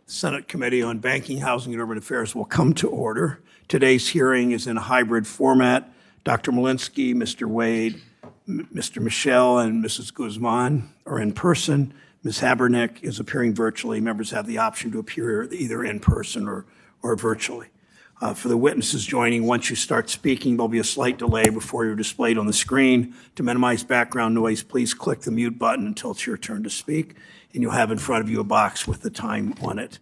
Senate Committee on Banking, Housing, and Urban Affairs will come to order. Today's hearing is in a hybrid format. Dr. Molinsky, Mr. Wade, Mr. Michel, and Mrs. Guzman are in person. Ms. Hamernik is appearing virtually. Members have the option to appear either in person or virtually. For the witnesses joining, once you start speaking, there'll be a slight delay before you're displayed on the screen. To minimize background noise, please click the mute button until it's your turn to speak, and you'll have in front of you a box with the time on it.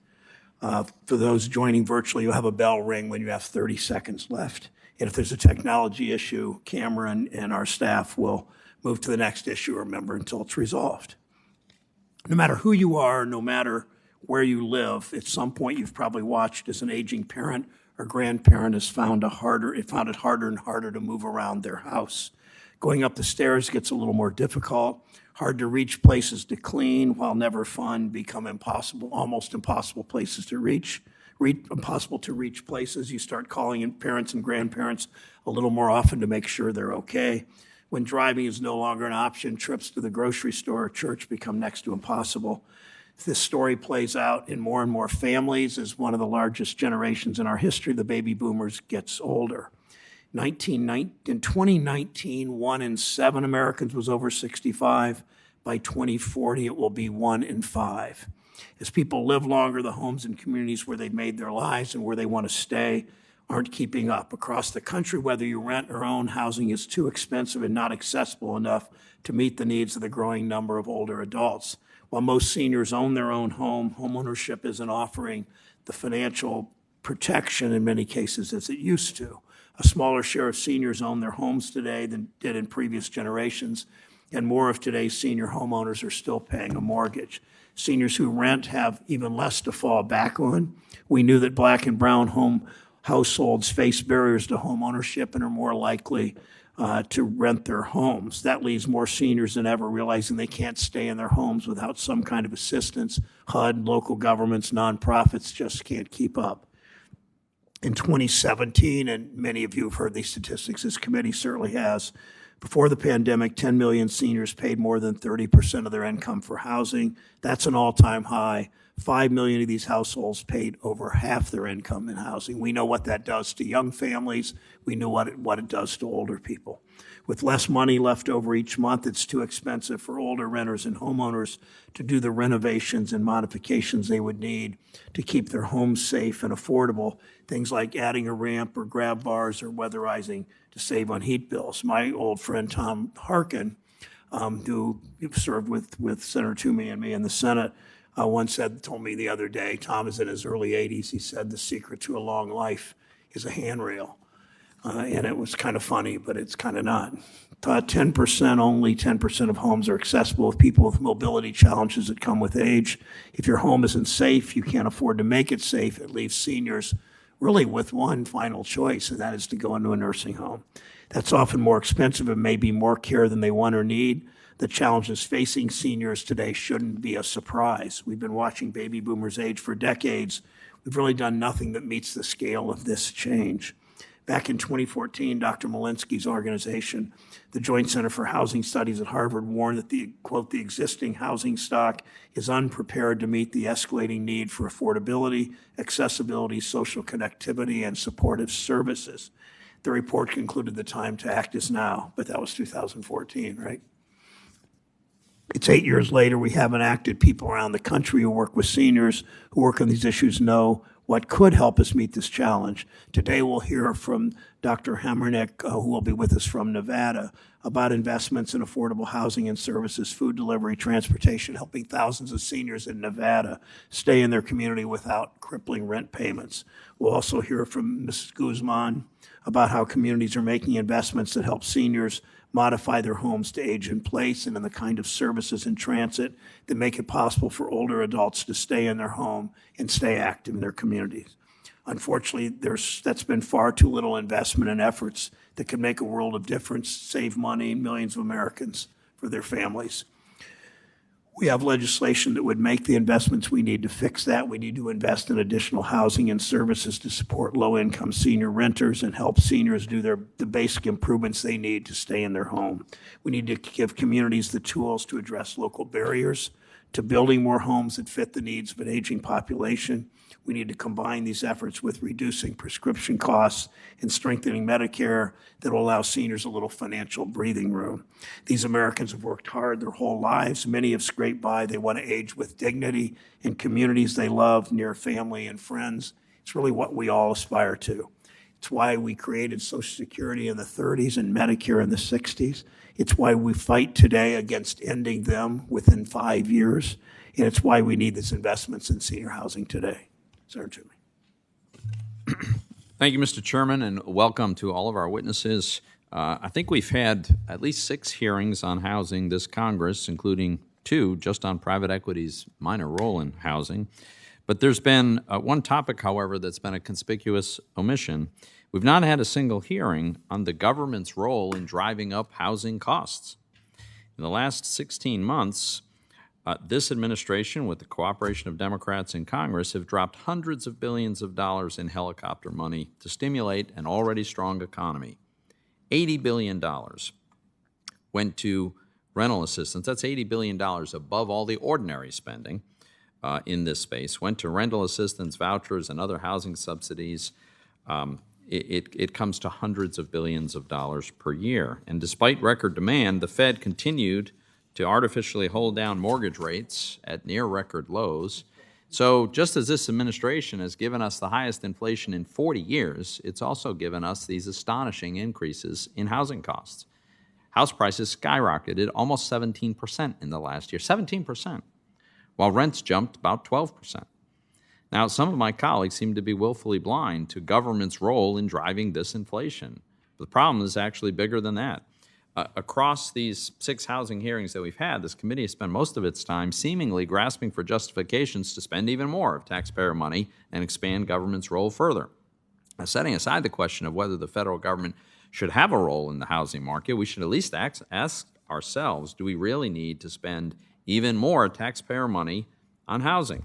For those joining virtually, you'll have a bell ring when you have 30 seconds left. And if there's a technology issue, Cameron and our staff will move to the next issue or member until it's resolved. No matter who you are, no matter where you live, at some point you've probably watched as an aging parent or grandparent has found it harder and harder to move around their house. Going up the stairs gets a little more difficult. Hard to reach places to clean, while never fun, become impossible, almost impossible places to reach. Impossible to reach places. You start calling in parents and grandparents a little more often to make sure they're okay. When driving is no longer an option, trips to the grocery store or church become next to impossible. This story plays out in more and more families as one of the largest generations in our history, the baby boomers, gets older. In 2019, 1 in 7 Americans was over 65. By 2040, it will be 1 in 5. As people live longer, the homes and communities where they've made their lives and where they want to stay aren't keeping up. Across the country, whether you rent or own, housing is too expensive and not accessible enough to meet the needs of the growing number of older adults. While most seniors own their own home, homeownership isn't offering the financial protection in many cases as it used to. A smaller share of seniors own their homes today than did in previous generations, and more of today's senior homeowners are still paying a mortgage. Seniors who rent have even less to fall back on. We knew that Black and brown home households face barriers to home ownership and are more likely to rent their homes. That leaves more seniors than ever realizing they can't stay in their homes without some kind of assistance. HUD, local governments, nonprofits just can't keep up. In 2017, and many of you have heard these statistics, this committee certainly has, before the pandemic, 10 million seniors paid more than 30% of their income for housing. That's an all-time high. 5 million of these households paid over half their income in housing. We know what that does to young families. We know what it does to older people. With less money left over each month, it's too expensive for older renters and homeowners to do the renovations and modifications they would need to keep their homes safe and affordable. Things like adding a ramp or grab bars or weatherizing to save on heat bills. My old friend Tom Harkin, who served with Senator Toomey and me in the Senate, once told me the other day, Tom is in his early 80s, he said the secret to a long life is a handrail. And it was kind of funny, but it's kind of not. 10%, only 10% of homes are accessible with people with mobility challenges that come with age. If your home isn't safe, you can't afford to make it safe. It leaves seniors really with one final choice, and that is to go into a nursing home. That's often more expensive and may be more care than they want or need. The challenges facing seniors today shouldn't be a surprise. We've been watching baby boomers age for decades. We've really done nothing that meets the scale of this change. Back in 2014, Dr. Molinsky's organization, the Joint Center for Housing Studies at Harvard, warned that the existing housing stock is unprepared to meet the escalating need for affordability, accessibility, social connectivity, and supportive services. The report concluded the time to act is now, but that was 2014, right? It's 8 years later, we haven't acted. People around the country who work with seniors, who work on these issues, know what could help us meet this challenge. Today we'll hear from Dr. Hamernik, who will be with us from Nevada, about investments in affordable housing and services, food delivery, transportation, helping thousands of seniors in Nevada stay in their community without crippling rent payments. We'll also hear from Mrs. Guzman about how communities are making investments that help seniors modify their homes to age in place and in the kind of services in transit that make it possible for older adults to stay in their home and stay active in their communities. Unfortunately, that's been far too little investment and efforts that could make a world of difference, save money, millions of Americans for their families. We have legislation that would make the investments we need to fix that. We need to invest in additional housing and services to support low-income senior renters and help seniors do the basic improvements they need to stay in their home. We need to give communities the tools to address local barriers to building more homes that fit the needs of an aging population. We need to combine these efforts with reducing prescription costs and strengthening Medicare that will allow seniors a little financial breathing room. These Americans have worked hard their whole lives. Many have scraped by. They want to age with dignity in communities they love, near family and friends. It's really what we all aspire to. It's why we created Social Security in the 30s and Medicare in the 60s. It's why we fight today against ending them within 5 years. And it's why we need these investments in senior housing today. Senator Toomey. Thank you, Mr. Chairman, and welcome to all of our witnesses. I think we've had at least 6 hearings on housing this Congress, including 2 just on private equity's minor role in housing. But there's been one topic, however, that's been a conspicuous omission. We've not had a single hearing on the government's role in driving up housing costs. In the last 16 months, this administration, with the cooperation of Democrats in Congress, have dropped hundreds of billions of dollars in helicopter money to stimulate an already strong economy. $80 billion went to rental assistance. That's $80 billion above all the ordinary spending in this space, went to rental assistance, vouchers, and other housing subsidies. It comes to hundreds of billions of dollars per year. And despite record demand, the Fed continued to artificially hold down mortgage rates at near record lows. So just as this administration has given us the highest inflation in 40 years, it's also given us these astonishing increases in housing costs. House prices skyrocketed almost 17% in the last year, 17%, while rents jumped about 12%. Now, some of my colleagues seem to be willfully blind to government's role in driving this inflation. But the problem is actually bigger than that. Across these 6 housing hearings that we've had, this committee has spent most of its time seemingly grasping for justifications to spend even more of taxpayer money and expand government's role further. Now, setting aside the question of whether the federal government should have a role in the housing market, we should at least ask ourselves, do we really need to spend even more taxpayer money on housing?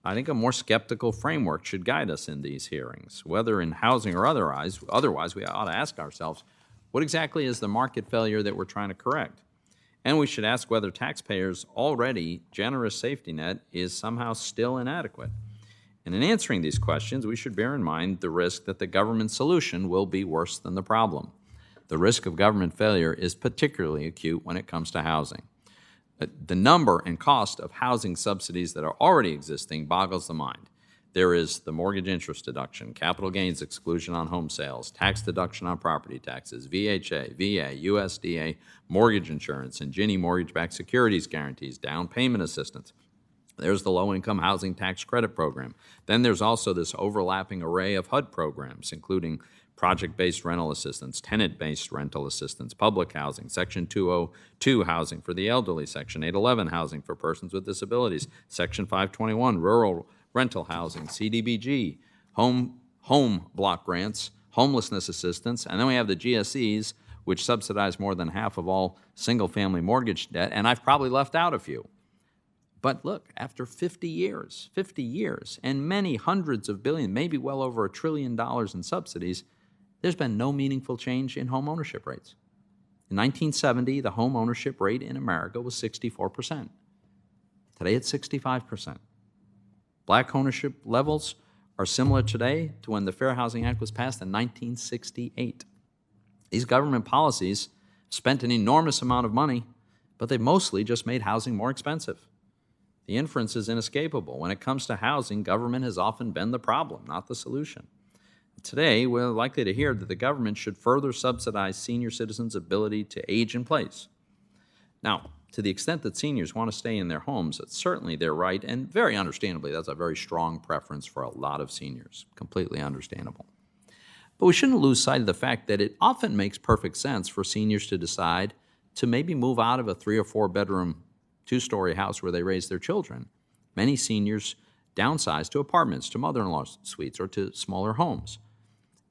I think a more skeptical framework should guide us in these hearings. Whether in housing or otherwise, we ought to ask ourselves, what exactly is the market failure that we're trying to correct? And we should ask whether taxpayers' already generous safety net is somehow still inadequate. And in answering these questions, we should bear in mind the risk that the government solution will be worse than the problem. The risk of government failure is particularly acute when it comes to housing. The number and cost of housing subsidies that are already existing boggles the mind. There is the mortgage interest deduction, capital gains exclusion on home sales, tax deduction on property taxes, VHA, VA, USDA, mortgage insurance, and Ginnie mortgage-backed securities guarantees, down payment assistance. There's the low-income housing tax credit program. Then there's also this overlapping array of HUD programs, including project-based rental assistance, tenant-based rental assistance, public housing, Section 202 housing for the elderly, Section 811 housing for persons with disabilities, Section 521 rural rental housing, CDBG, home block grants, homelessness assistance, and then we have the GSEs, which subsidize more than half of all single-family mortgage debt, and I've probably left out a few. But look, after 50 years, and many hundreds of billions, maybe well over $1 trillion in subsidies, there's been no meaningful change in home ownership rates. In 1970, the home ownership rate in America was 64%. Today, it's 65%. Black ownership levels are similar today to when the Fair Housing Act was passed in 1968. These government policies spent an enormous amount of money, but they've mostly just made housing more expensive. The inference is inescapable. When it comes to housing, government has often been the problem, not the solution. Today, we're likely to hear that the government should further subsidize senior citizens' ability to age in place. Now, to the extent that seniors want to stay in their homes, it's certainly their right, and very understandably, that's a very strong preference for a lot of seniors. Completely understandable. But we shouldn't lose sight of the fact that it often makes perfect sense for seniors to decide to maybe move out of a 3 or 4 bedroom, 2-story house where they raise their children. Many seniors downsize to apartments, to mother-in-law suites, or to smaller homes.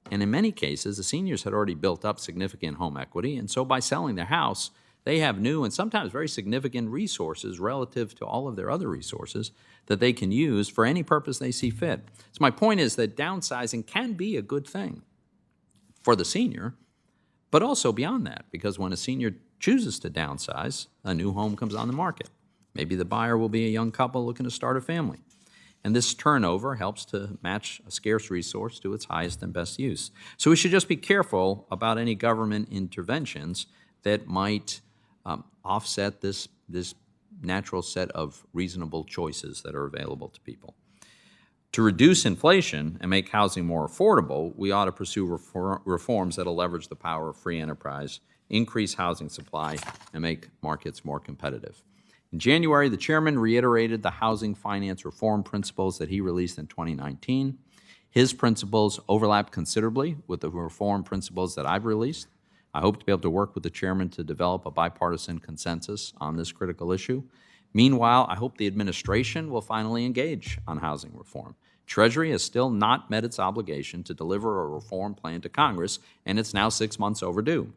And in many cases, the seniors had already built up significant home equity, and so by selling their house, they have new and sometimes very significant resources relative to all of their other resources that they can use for any purpose they see fit. So my point is that downsizing can be a good thing for the senior, but also beyond that, because when a senior chooses to downsize, a new home comes on the market. Maybe the buyer will be a young couple looking to start a family. And this turnover helps to match a scarce resource to its highest and best use. So we should just be careful about any government interventions that might offset this natural set of reasonable choices that are available to people. To reduce inflation and make housing more affordable, we ought to pursue reforms that will leverage the power of free enterprise, increase housing supply, and make markets more competitive. In January, the chairman reiterated the housing finance reform principles that he released in 2019. His principles overlap considerably with the reform principles that I've released. I hope to be able to work with the chairman to develop a bipartisan consensus on this critical issue. Meanwhile, I hope the administration will finally engage on housing reform. Treasury has still not met its obligation to deliver a reform plan to Congress, and it's now 6 months overdue.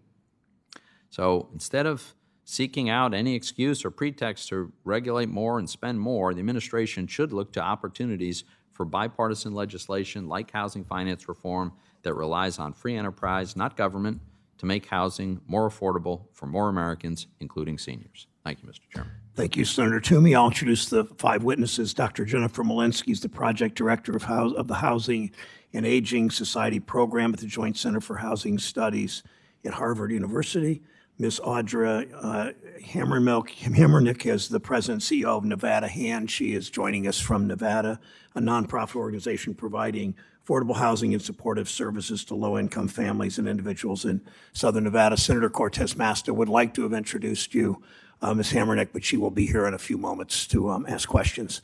So instead of seeking out any excuse or pretext to regulate more and spend more, the administration should look to opportunities for bipartisan legislation like housing finance reform that relies on free enterprise, not government, to make housing more affordable for more Americans, including seniors. Thank you, Mr. Chairman. Thank you, Senator Toomey. I'll introduce the 5 witnesses. Dr. Jennifer Molinsky is the Project Director of the Housing and Aging Society Program at the Joint Center for Housing Studies at Harvard University. Ms. Audra Hamernik is the President and CEO of Nevada Hand. She is joining us from Nevada, a nonprofit organization providing affordable housing and supportive services to low-income families and individuals in Southern Nevada. Senator Cortez Masto would like to have introduced you, Ms. Hamernik, but she will be here in a few moments to ask questions.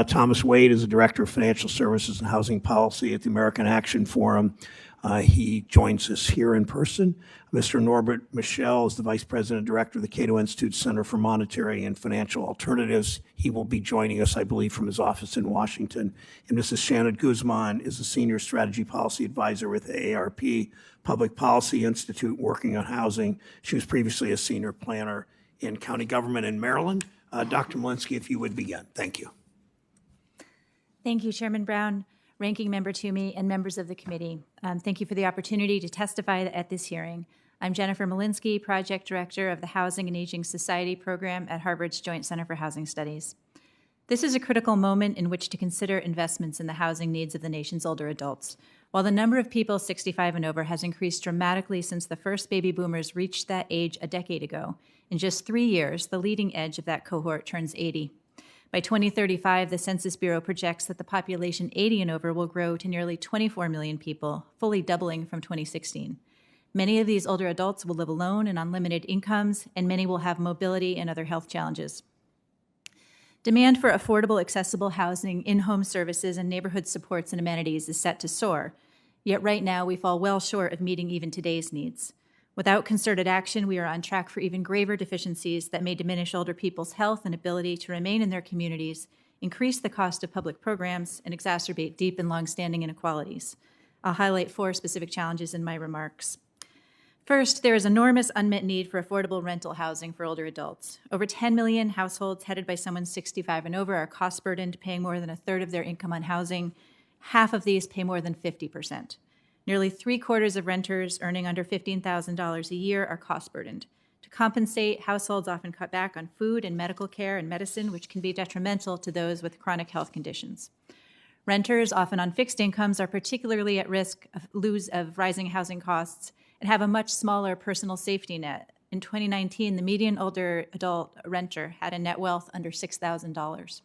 Thomas Wade is the Director of Financial Services and Housing Policy at the American Action Forum. He joins us here in person. Mr. Norbert Michel is the Vice President and Director of the Cato Institute Center for Monetary and Financial Alternatives. He will be joining us, I believe, from his office in Washington. And Mrs. Shannon Guzman is a Senior Strategy Policy Advisor with the Aarp Public Policy Institute working on housing. She was previously a Senior Planner in County Government in Maryland. Dr. Molinsky, if you would begin. Thank you. Thank you, Chairman Brown, Ranking Member Toomey, and members of the committee. Thank you for the opportunity to testify at this hearing. I'm Jennifer Molinsky, Project Director of the Housing and Aging Society Program at Harvard's Joint Center for Housing Studies. This is a critical moment in which to consider investments in the housing needs of the nation's older adults. While the number of people 65 and over has increased dramatically since the first baby boomers reached that age a decade ago, in just 3 years, the leading edge of that cohort turns 80. By 2035, the Census Bureau projects that the population 80 and over will grow to nearly 24 million people, fully doubling from 2016. Many of these older adults will live alone and on limited incomes, and many will have mobility and other health challenges. Demand for affordable, accessible housing, in-home services, and neighborhood supports and amenities is set to soar, yet right now we fall well short of meeting even today's needs. Without concerted action, we are on track for even graver deficiencies that may diminish older people's health and ability to remain in their communities, increase the cost of public programs, and exacerbate deep and long-standing inequalities. I'll highlight 4 specific challenges in my remarks. First, there is enormous unmet need for affordable rental housing for older adults. Over 10 million households headed by someone 65 and over are cost-burdened, paying more than a third of their income on housing. Half of these pay more than 50%. Nearly 3/4 of renters earning under $15,000 a year are cost-burdened. To compensate, households often cut back on food and medical care and medicine, which can be detrimental to those with chronic health conditions. Renters, often on fixed incomes, are particularly at risk of rising housing costs and have a much smaller personal safety net. In 2019, the median older adult renter had a net wealth under $6,000.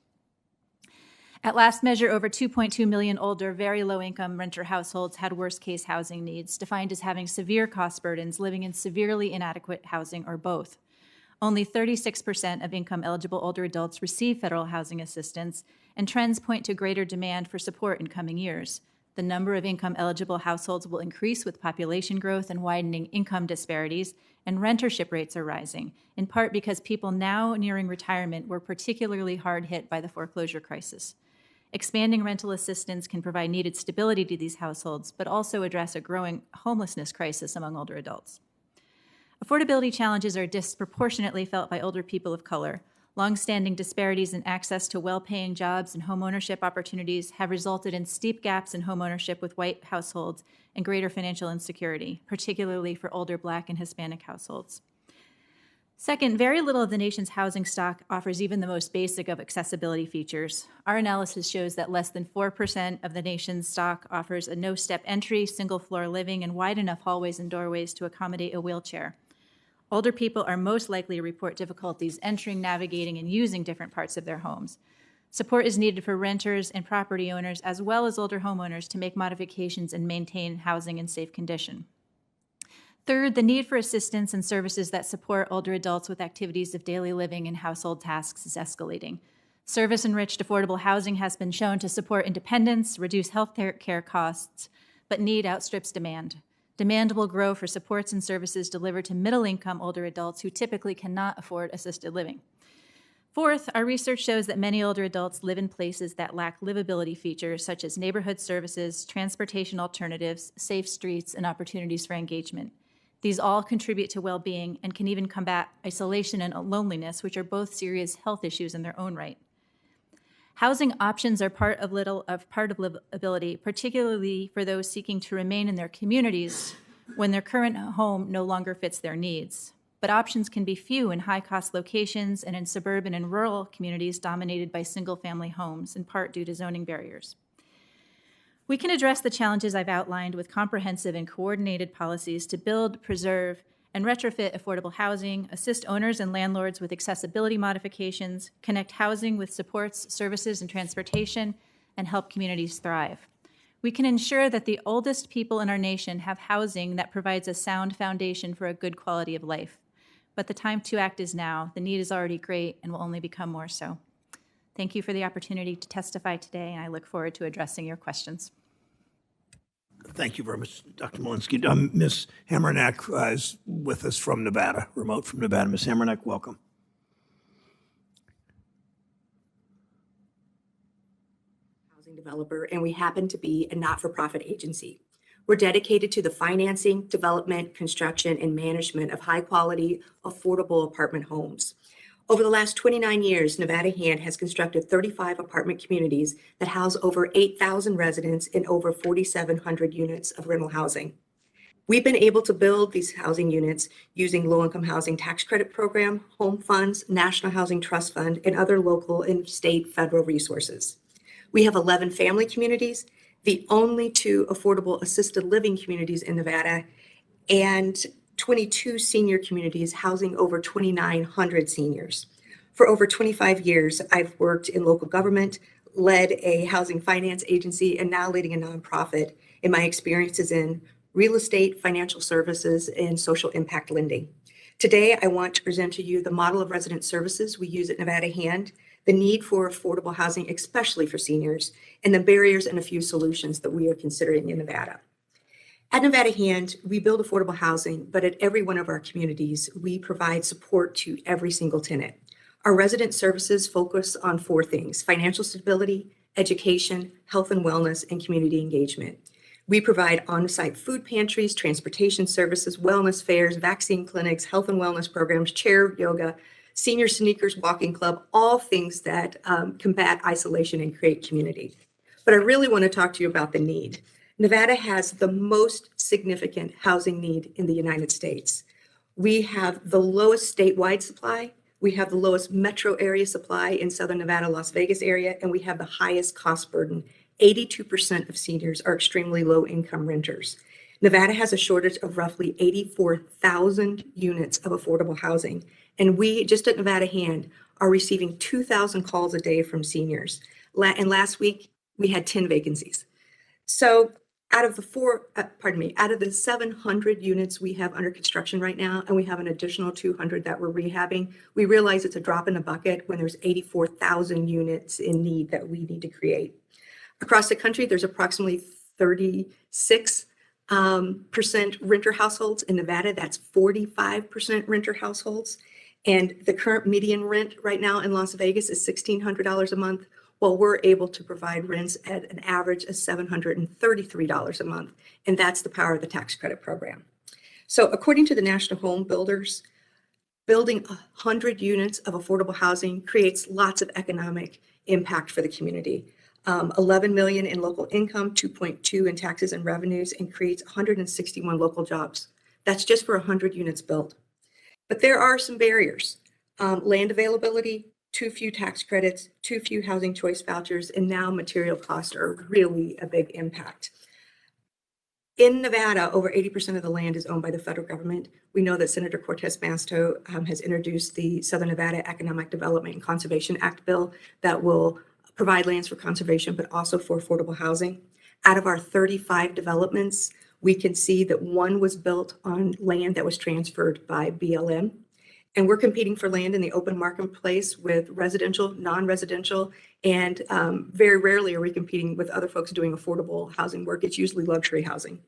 At last measure, over 2.2 million older, very low-income renter households had worst-case housing needs, defined as having severe cost burdens, living in severely inadequate housing, or both. Only 36% of income-eligible older adults receive federal housing assistance, and trends point to greater demand for support in coming years. The number of income-eligible households will increase with population growth and widening income disparities, and rentership rates are rising, in part because people now nearing retirement were particularly hard hit by the foreclosure crisis. Expanding rental assistance can provide needed stability to these households, but also address a growing homelessness crisis among older adults. Affordability challenges are disproportionately felt by older people of color. Long-standing disparities in access to well-paying jobs and homeownership opportunities have resulted in steep gaps in homeownership with white households and greater financial insecurity, particularly for older Black and Hispanic households. Second, very little of the nation's housing stock offers even the most basic of accessibility features. Our analysis shows that less than 4% of the nation's stock offers a no-step entry, single-floor living, and wide enough hallways and doorways to accommodate a wheelchair. Older people are most likely to report difficulties entering, navigating, and using different parts of their homes. Support is needed for renters and property owners, as well as older homeowners, to make modifications and maintain housing in safe condition. Third, the need for assistance and services that support older adults with activities of daily living and household tasks is escalating. Service-enriched affordable housing has been shown to support independence, reduce health care costs, but need outstrips demand. Demand will grow for supports and services delivered to middle-income older adults who typically cannot afford assisted living. Fourth, our research shows that many older adults live in places that lack livability features such as neighborhood services, transportation alternatives, safe streets, and opportunities for engagement. These all contribute to well-being and can even combat isolation and loneliness, which are both serious health issues in their own right. Housing options are part of livability, particularly for those seeking to remain in their communities when their current home no longer fits their needs. But options can be few in high-cost locations and in suburban and rural communities dominated by single-family homes, in part due to zoning barriers. We can address the challenges I've outlined with comprehensive and coordinated policies to build, preserve, and retrofit affordable housing, assist owners and landlords with accessibility modifications, connect housing with supports, services, and transportation, and help communities thrive. We can ensure that the oldest people in our nation have housing that provides a sound foundation for a good quality of life. But the time to act is now. The need is already great and will only become more so. Thank you for the opportunity to testify today, and I look forward to addressing your questions. Thank you very much, Dr. Molinsky. Ms. Hamernik is with us from Nevada, remote from Nevada. Ms. Hamernik, welcome. Housing developer, and we happen to be a not-for-profit agency. We're dedicated to the financing, development, construction, and management of high-quality, affordable apartment homes. Over the last 29 years, Nevada Hand has constructed 35 apartment communities that house over 8,000 residents in over 4,700 units of rental housing. We've been able to build these housing units using low-income housing tax credit program, home funds, National Housing Trust Fund, and other local and state federal resources. We have 11 family communities, the only 2 affordable assisted living communities in Nevada, and 22 senior communities housing over 2,900 seniors. For over 25 years, I've worked in local government, led a housing finance agency, and now leading a nonprofit. And my experience is in real estate, financial services, and social impact lending. Today, I want to present to you the model of resident services we use at Nevada Hand, the need for affordable housing, especially for seniors, and the barriers and a few solutions that we are considering in Nevada. At Nevada Hand, we build affordable housing, but at every one of our communities, we provide support to every single tenant. Our resident services focus on 4 things: financial stability, education, health and wellness, and community engagement. We provide on-site food pantries, transportation services, wellness fairs, vaccine clinics, health and wellness programs, chair yoga, senior sneakers, walking club, all things that combat isolation and create community. But I really want to talk to you about the need. Nevada has the most significant housing need in the United States. We have the lowest statewide supply. We have the lowest metro area supply in Southern Nevada, Las Vegas area, and we have the highest cost burden. 82% of seniors are extremely low income renters. Nevada has a shortage of roughly 84,000 units of affordable housing. And we, just at Nevada Hand, are receiving 2,000 calls a day from seniors. And last week, we had 10 vacancies. So out of the 700 units we have under construction right now, and we have an additional 200 that we're rehabbing, we realize it's a drop in the bucket when there's 84,000 units in need that we need to create. Across the country, there's approximately 36% renter households. In Nevada, that's 45% renter households. And the current median rent right now in Las Vegas is $1,600 a month, while we're able to provide rents at an average of $733 a month. And that's the power of the tax credit program. So according to the National Home Builders, building 100 units of affordable housing creates lots of economic impact for the community. 11 million in local income, 2.2 in taxes and revenues, and creates 161 local jobs. That's just for 100 units built. But there are some barriers. Land availability, too few tax credits, too few housing choice vouchers, and now material costs are really a big impact. In Nevada, over 80% of the land is owned by the federal government. We know that Senator Cortez Masto has introduced the Southern Nevada Economic Development and Conservation Act bill that will provide lands for conservation, but also for affordable housing. Out of our 35 developments, we can see that one was built on land that was transferred by BLM. And we're competing for land in the open marketplace with residential, non-residential, and very rarely are we competing with other folks doing affordable housing work. It's usually luxury housing.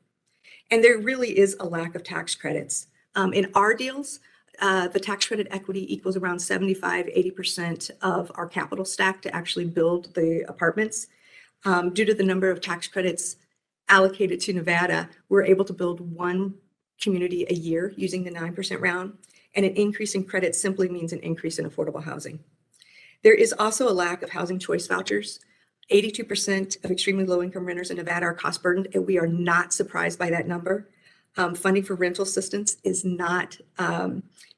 And there really is a lack of tax credits. In our deals, the tax credit equity equals around 75–80% of our capital stack to actually build the apartments. Due to the number of tax credits allocated to Nevada, we're able to build one community a year using the 9% round. And an increase in credit simply means an increase in affordable housing. There is also a lack of housing choice vouchers. 82% of extremely low-income renters in Nevada are cost burdened, and we are not surprised by that number. Funding for rental assistance is not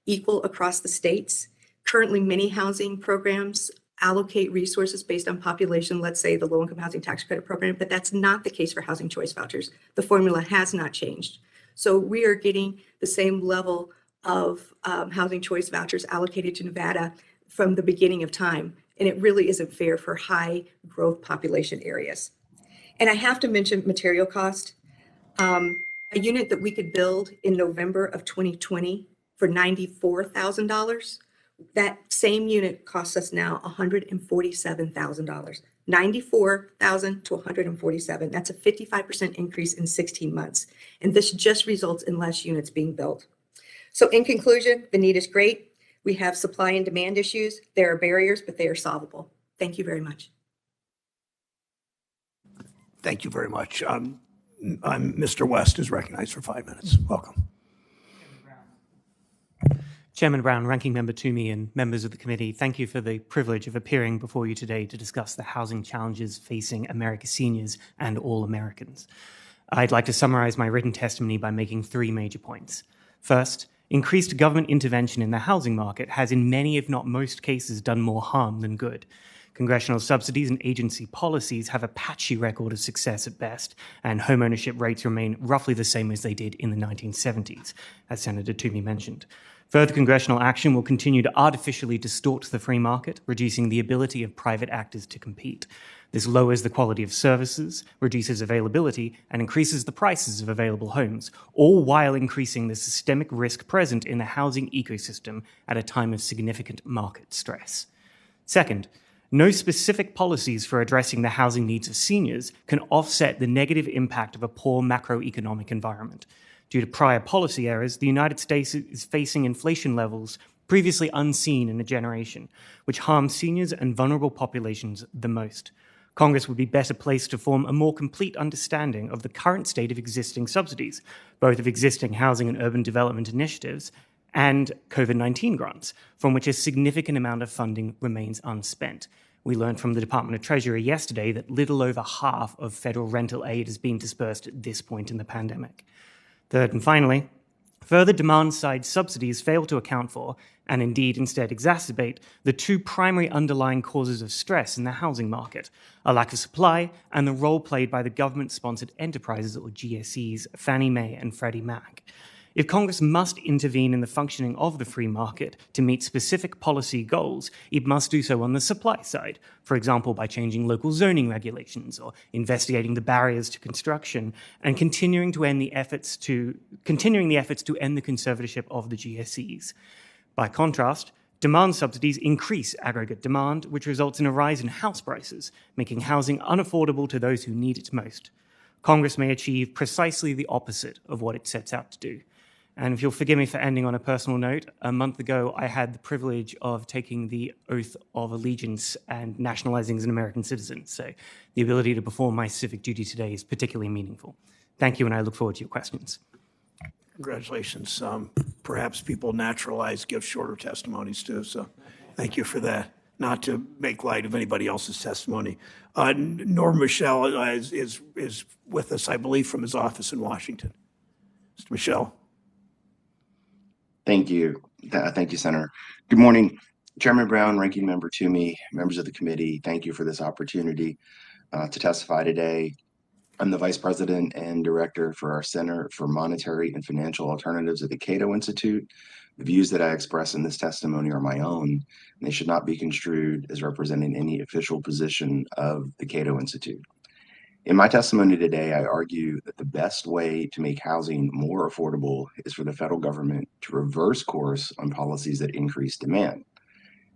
equal across the states. Currently, many housing programs allocate resources based on population, let's say the low-income housing tax credit program, but that's not the case for housing choice vouchers. The formula has not changed. So we are getting the same level of housing choice vouchers allocated to Nevada from the beginning of time. And it really isn't fair for high growth population areas. And I have to mention material cost. A unit that we could build in November of 2020 for $94,000, that same unit costs us now $147,000. $94,000 to $147,000. That's a 55% increase in 16 months. And this just results in less units being built. So in conclusion, the need is great. We have supply and demand issues. There are barriers, but they are solvable. Thank you very much. Thank you very much. Mr. West is recognized for 5 minutes. Welcome. Chairman Brown, Ranking Member Toomey, and members of the committee, thank you for the privilege of appearing before you today to discuss the housing challenges facing America's seniors and all Americans. I'd like to summarize my written testimony by making 3 major points. First, increased government intervention in the housing market has in many, if not most cases, done more harm than good. Congressional subsidies and agency policies have a patchy record of success at best, and homeownership rates remain roughly the same as they did in the 1970s, as Senator Toomey mentioned. Further congressional action will continue to artificially distort the free market, reducing the ability of private actors to compete. This lowers the quality of services, reduces availability, and increases the prices of available homes, all while increasing the systemic risk present in the housing ecosystem at a time of significant market stress. Second, no specific policies for addressing the housing needs of seniors can offset the negative impact of a poor macroeconomic environment. Due to prior policy errors, the United States is facing inflation levels previously unseen in a generation, which harm seniors and vulnerable populations the most. Congress would be better placed to form a more complete understanding of the current state of existing subsidies, both of existing housing and urban development initiatives and COVID-19 grants, from which a significant amount of funding remains unspent. We learned from the Department of Treasury yesterday that little over half of federal rental aid has been dispersed at this point in the pandemic. Third and finally, further demand-side subsidies fail to account for, and indeed instead exacerbate, the 2 primary underlying causes of stress in the housing market, a lack of supply and the role played by the government-sponsored enterprises, or GSEs, Fannie Mae and Freddie Mac. If Congress must intervene in the functioning of the free market to meet specific policy goals, it must do so on the supply side, for example, by changing local zoning regulations or investigating the barriers to construction and continuing the efforts to end the conservatorship of the GSEs. By contrast, demand subsidies increase aggregate demand, which results in a rise in house prices, making housing unaffordable to those who need it most. Congress may achieve precisely the opposite of what it sets out to do. And if you'll forgive me for ending on a personal note, a month ago I had the privilege of taking the oath of allegiance and nationalizing as an American citizen. So the ability to perform my civic duty today is particularly meaningful. Thank you, and I look forward to your questions. Congratulations. Perhaps people naturalize give shorter testimonies too, so thank you for that. Not to make light of anybody else's testimony. Norbert Michel is with us, I believe, from his office in Washington. Mr. Michel. Thank you. Thank you, Senator. Good morning, Chairman Brown, Ranking Member Toomey, members of the committee. Thank you for this opportunity to testify today. I'm the Vice President and Director for our Center for Monetary and Financial Alternatives at the Cato Institute. The views that I express in this testimony are my own, and they should not be construed as representing any official position of the Cato Institute. In my testimony today, I argue that the best way to make housing more affordable is for the federal government to reverse course on policies that increase demand.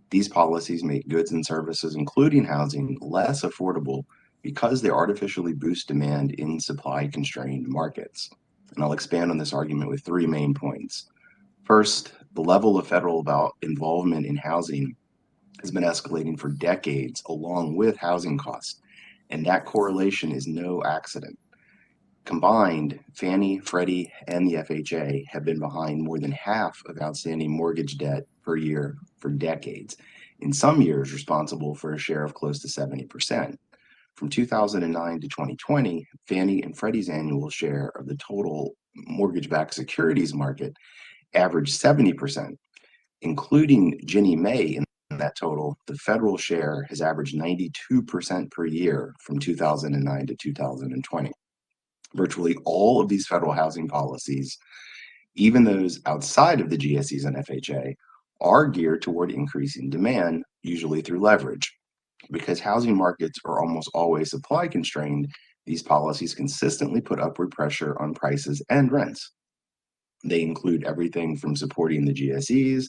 These policies make goods and services, including housing, less affordable because they artificially boost demand in supply-constrained markets. And I'll expand on this argument with three main points. First, the level of federal involvement in housing has been escalating for decades along with housing costs, and that correlation is no accident. Combined, Fannie, Freddie, and the FHA have been behind more than half of outstanding mortgage debt per year for decades, in some years responsible for a share of close to 70%. From 2009 to 2020, Fannie and Freddie's annual share of the total mortgage-backed securities market averaged 70%, including Ginnie Mae in that total. The federal share has averaged 92% per year from 2009 to 2020. Virtually all of these federal housing policies, even those outside of the GSEs and FHA, are geared toward increasing demand, usually through leverage. Because housing markets are almost always supply constrained, these policies consistently put upward pressure on prices and rents. They include everything from supporting the GSEs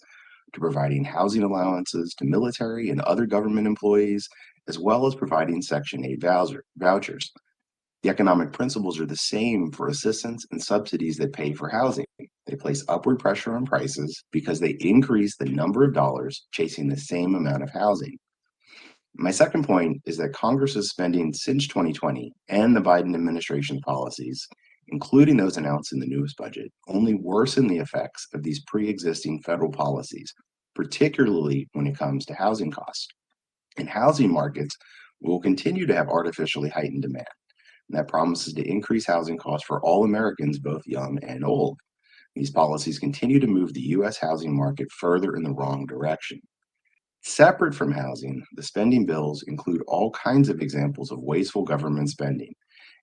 to providing housing allowances to military and other government employees, as well as providing Section 8 vouchers. The economic principles are the same for assistance and subsidies that pay for housing. They place upward pressure on prices because they increase the number of dollars chasing the same amount of housing. My second point is that Congress's spending since 2020 and the Biden administration's policies, including those announced in the newest budget, only worsen the effects of these pre-existing federal policies, particularly when it comes to housing costs. And housing markets will continue to have artificially heightened demand. And that promises to increase housing costs for all Americans, both young and old. These policies continue to move the U.S. housing market further in the wrong direction. Separate from housing, the spending bills include all kinds of examples of wasteful government spending,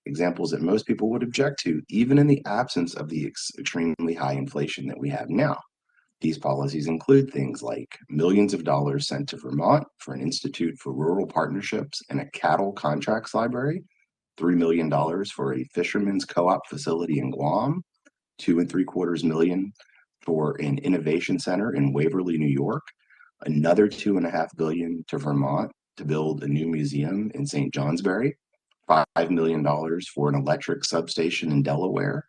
examples that most people would object to, even in the absence of the extremely high inflation that we have now. These policies include things like millions of dollars sent to Vermont for an Institute for Rural Partnerships and a cattle contracts library, $3 million for a fishermen's co-op facility in Guam, $2.75 million for an innovation center in Waverly, New York, another $2.5 billion to Vermont to build a new museum in St. Johnsbury, $5 million for an electric substation in Delaware,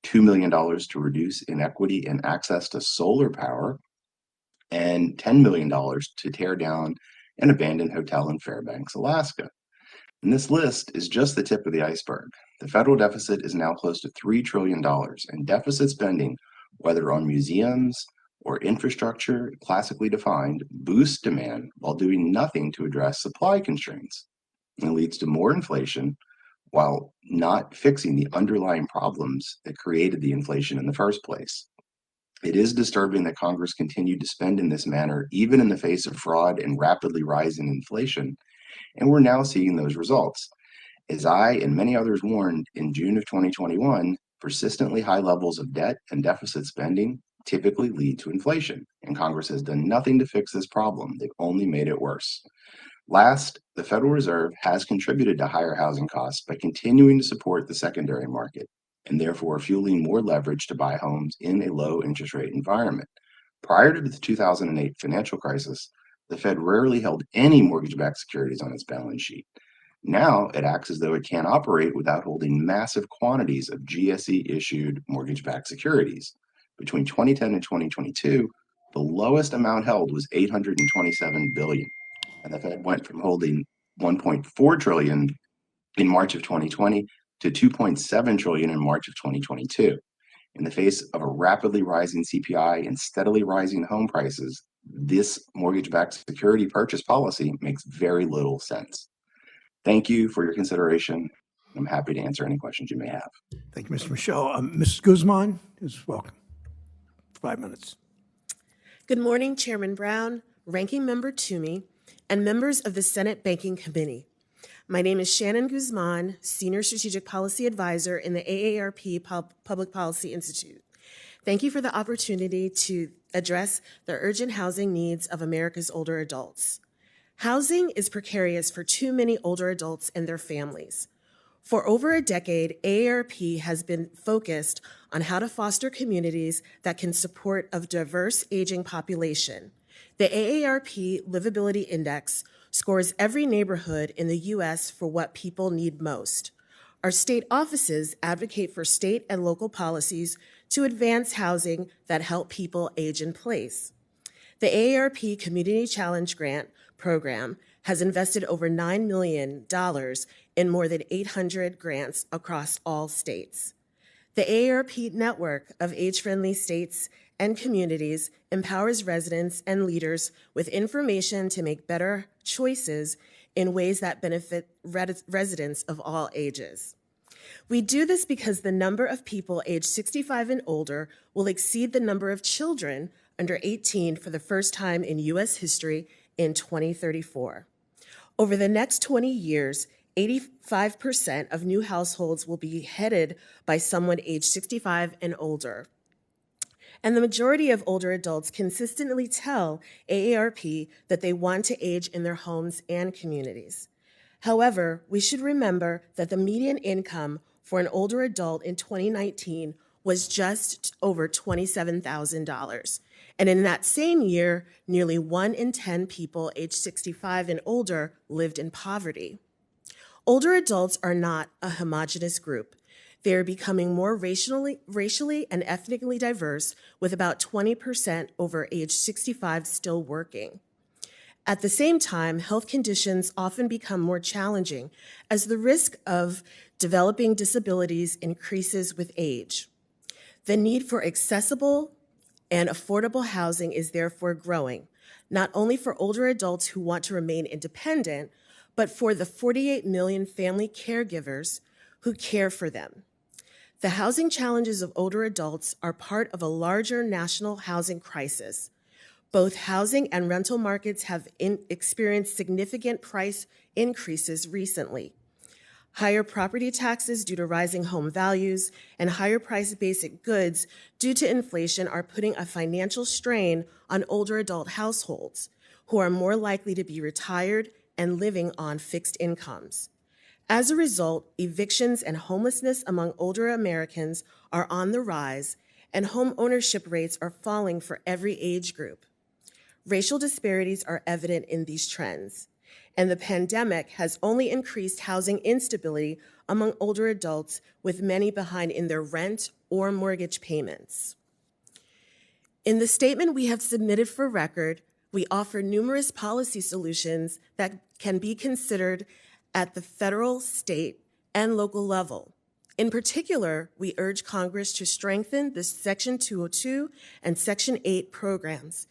$2 million to reduce inequity and access to solar power, and $10 million to tear down an abandoned hotel in Fairbanks, Alaska. And this list is just the tip of the iceberg. The federal deficit is now close to $3 trillion, and deficit spending, whether on museums or infrastructure, classically defined, boosts demand while doing nothing to address supply constraints. And it leads to more inflation while not fixing the underlying problems that created the inflation in the first place. It is disturbing that Congress continued to spend in this manner, even in the face of fraud and rapidly rising inflation, and we're now seeing those results. As I and many others warned in June of 2021, persistently high levels of debt and deficit spending typically lead to inflation, and Congress has done nothing to fix this problem. They've only made it worse. Last, the Federal Reserve has contributed to higher housing costs by continuing to support the secondary market and therefore fueling more leverage to buy homes in a low interest rate environment. Prior to the 2008 financial crisis, the Fed rarely held any mortgage-backed securities on its balance sheet. Now it acts as though it can't operate without holding massive quantities of GSE-issued mortgage-backed securities. Between 2010 and 2022, the lowest amount held was $827 billion. And the Fed went from holding $1.4 trillion in March of 2020 to $2.7 trillion in March of 2022. In the face of a rapidly rising CPI and steadily rising home prices, this mortgage-backed security purchase policy makes very little sense. Thank you for your consideration. I'm happy to answer any questions you may have. Thank you, Mr. Michel. Mrs. Guzman is welcome. 5 minutes. Good morning, Chairman Brown, Ranking Member Toomey, and members of the Senate Banking Committee. My name is Shannon Guzman, Senior Strategic Policy Advisor in the AARP Public Policy Institute. Thank you for the opportunity to address the urgent housing needs of America's older adults. Housing is precarious for too many older adults and their families. For over a decade, AARP has been focused on how to foster communities that can support a diverse aging population. The AARP Livability Index scores every neighborhood in the U.S. for what people need most. Our state offices advocate for state and local policies to advance housing that help people age in place. The AARP Community Challenge Grant Program has invested over $9 million in more than 800 grants across all states. The AARP network of age-friendly states and communities empowers residents and leaders with information to make better choices in ways that benefit residents of all ages. We do this because the number of people aged 65 and older will exceed the number of children under 18 for the first time in U.S. history in 2034. Over the next 20 years, 85% of new households will be headed by someone aged 65 and older. And the majority of older adults consistently tell AARP that they want to age in their homes and communities. However, we should remember that the median income for an older adult in 2019 was just over $27,000. And in that same year, nearly 1 in 10 people aged 65 and older lived in poverty. Older adults are not a homogeneous group. They are becoming more racially and ethnically diverse, with about 20% over age 65 still working. At the same time, health conditions often become more challenging as the risk of developing disabilities increases with age. The need for accessible and affordable housing is therefore growing, not only for older adults who want to remain independent, but for the 48 million family caregivers who care for them. The housing challenges of older adults are part of a larger national housing crisis. Both housing and rental markets have experienced significant price increases recently. Higher property taxes due to rising home values and higher priced basic goods due to inflation are putting a financial strain on older adult households who are more likely to be retired and living on fixed incomes. As a result, evictions and homelessness among older Americans are on the rise, and home ownership rates are falling for every age group. Racial disparities are evident in these trends, and the pandemic has only increased housing instability among older adults, with many behind in their rent or mortgage payments. In the statement we have submitted for record, we offer numerous policy solutions that can be considered at the federal, state, and local level. In particular, we urge Congress to strengthen the Section 202 and Section 8 programs,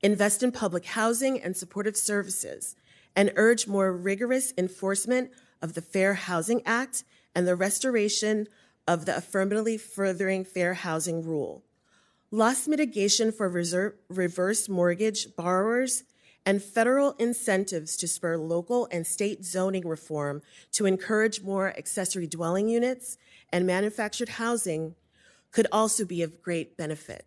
invest in public housing and supportive services, and urge more rigorous enforcement of the Fair Housing Act and the restoration of the affirmatively furthering fair housing rule. Loss mitigation for reverse mortgage borrowers, and federal incentives to spur local and state zoning reform to encourage more accessory dwelling units and manufactured housing could also be of great benefit.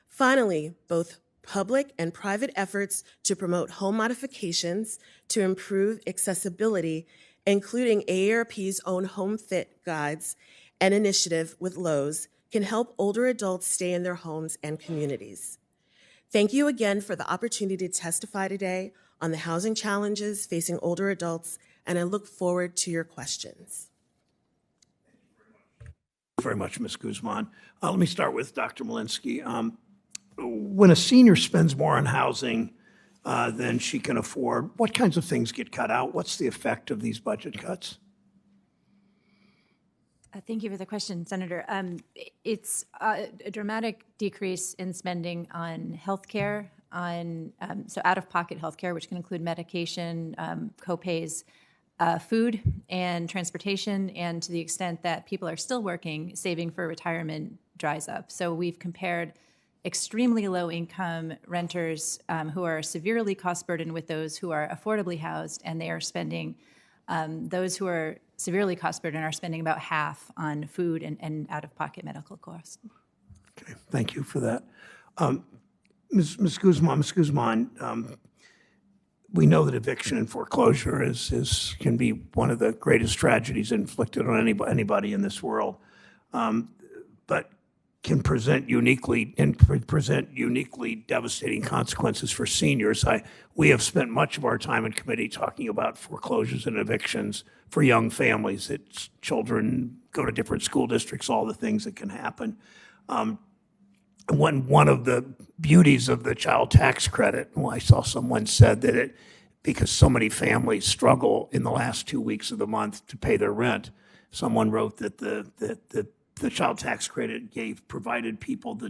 Finally, both public and private efforts to promote home modifications to improve accessibility, including AARP's own Home Fit guides and initiative with Lowe's, can help older adults stay in their homes and communities. Thank you again for the opportunity to testify today on the housing challenges facing older adults, and I look forward to your questions. Thank you very much, Ms. Guzman. Let me start with Dr. Molinsky. When a senior spends more on housing than she can afford, what kinds of things get cut out? What's the effect of these budget cuts? Thank you for the question, Senator. It's a dramatic decrease in spending on healthcare, so out-of-pocket healthcare, which can include medication, co-pays, food and transportation, and to the extent that people are still working, saving for retirement dries up. So we've compared extremely low-income renters who are severely cost-burdened with those who are affordably housed, and they are spending, those who are severely cost-burdened are spending about half on food and out-of-pocket medical costs. Okay, thank you for that. Ms. Guzman, we know that eviction and foreclosure can be one of the greatest tragedies inflicted on anybody in this world, but can present uniquely devastating consequences for seniors. We have spent much of our time in committee talking about foreclosures and evictions for young families. It's children go to different school districts, all the things that can happen. One of the beauties of the child tax credit, I saw someone said that because so many families struggle in the last 2 weeks of the month to pay their rent, someone wrote that the child tax credit provided people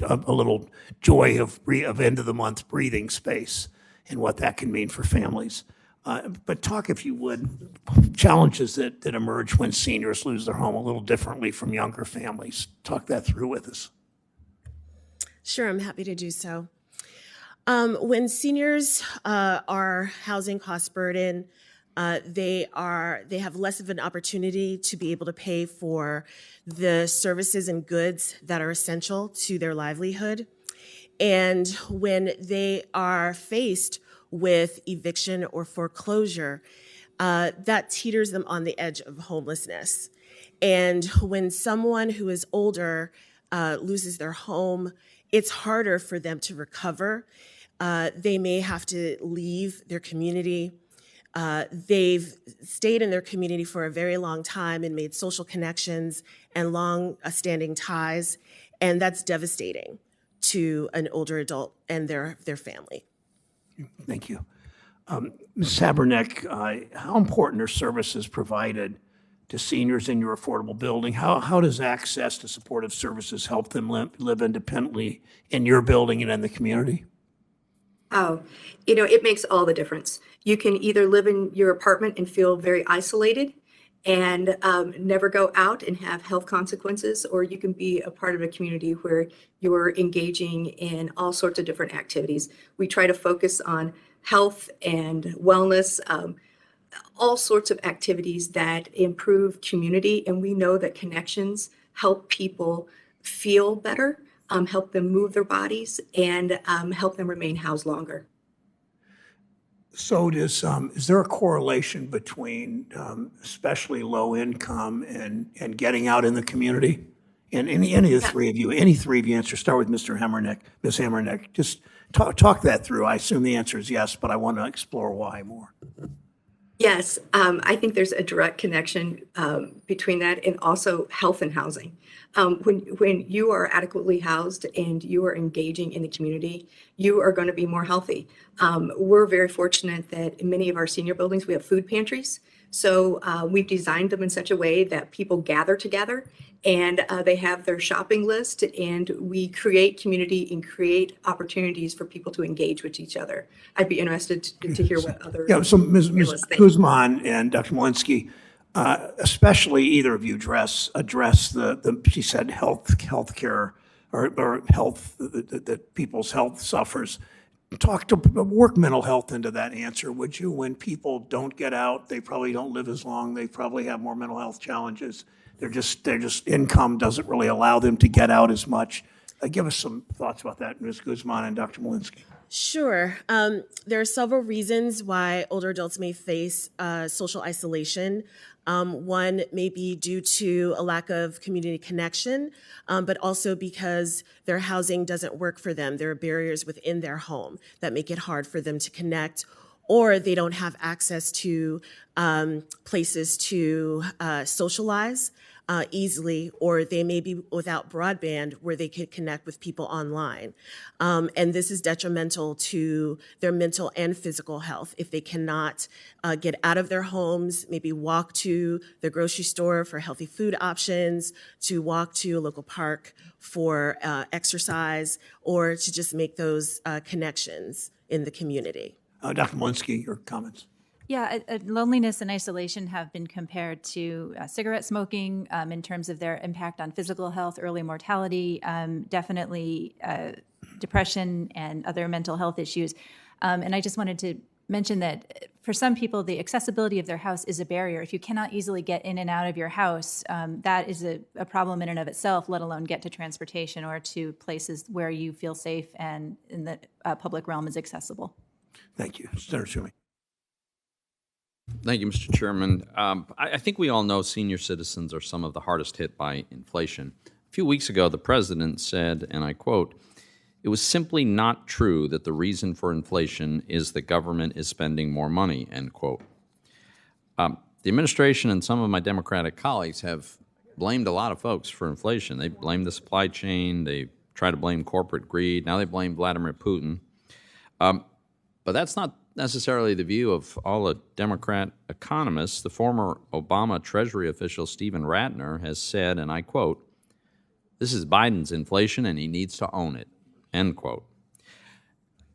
a little joy of end of the month breathing space and what that can mean for families. But talk, if you would, challenges that emerge when seniors lose their home a little differently from younger families. Talk that through with us. Sure, I'm happy to do so. When seniors are housing cost burden, they have less of an opportunity to be able to pay for the services and goods that are essential to their livelihood. And when they are faced with eviction or foreclosure, that teeters them on the edge of homelessness. And when someone who is older loses their home, it's harder for them to recover. They may have to leave their community. They've stayed in their community for a very long time and made social connections and long-standing ties, and that's devastating to an older adult and their family. Thank you. Ms. Hamernik, how important are services provided to seniors in your affordable building? How does access to supportive services help them live independently in your building and in the community? Oh, it makes all the difference. You can either live in your apartment and feel very isolated and never go out and have health consequences, or you can be a part of a community where you're engaging in all sorts of different activities. We try to focus on health and wellness, all sorts of activities that improve community, and we know that connections help people feel better, help them move their bodies, and help them remain housed longer. So is there a correlation between especially low income and getting out in the community? And any of the three of you answer. Start with Mr. Hamernik, Ms. Hamernik. Just talk that through. I assume the answer is yes, but I want to explore why more. Yes, I think there's a direct connection between that and also health and housing. When you are adequately housed and you are engaging in the community, you are going to be more healthy. We're very fortunate that in many of our senior buildings, we have food pantries. So we've designed them in such a way that people gather together and they have their shopping list, and we create community and create opportunities for people to engage with each other. I'd be interested to hear what other. Yeah, so Ms. Guzman and Dr. Molinsky, especially either of you address the she said healthcare or health that people's health suffers. Work mental health into that answer, would you? When people don't get out, they probably don't live as long. They probably have more mental health challenges. They're just income doesn't really allow them to get out as much. Give us some thoughts about that, Ms. Guzman and Dr. Molinsky. Sure. There are several reasons why older adults may face social isolation. One may be due to a lack of community connection, but also because their housing doesn't work for them. There are barriers within their home that make it hard for them to connect, or they don't have access to places to socialize easily, or they may be without broadband where they could connect with people online. And this is detrimental to their mental and physical health if they cannot get out of their homes, maybe walk to the grocery store for healthy food options, to walk to a local park for exercise, or to just make those connections in the community. Dr. Molinsky, your comments. Yeah, loneliness and isolation have been compared to cigarette smoking in terms of their impact on physical health, early mortality, definitely depression and other mental health issues. And I just wanted to mention that for some people, the accessibility of their house is a barrier. If you cannot easily get in and out of your house, that is a problem in and of itself, let alone get to transportation or to places where you feel safe and in the public realm is accessible. Thank you. Senator Toomey. Thank you, Mr. Chairman. I think we all know senior citizens are some of the hardest hit by inflation. A few weeks ago, the president said, and I quote, "It was simply not true that the reason for inflation is the government is spending more money," end quote. The administration and some of my Democratic colleagues have blamed a lot of folks for inflation. They blamed the supply chain. They try to blame corporate greed. Now they blame Vladimir Putin. But that's not necessarily the view of all the Democrat economists. The former Obama Treasury official Stephen Ratner has said, and I quote, "This is Biden's inflation and he needs to own it," end quote.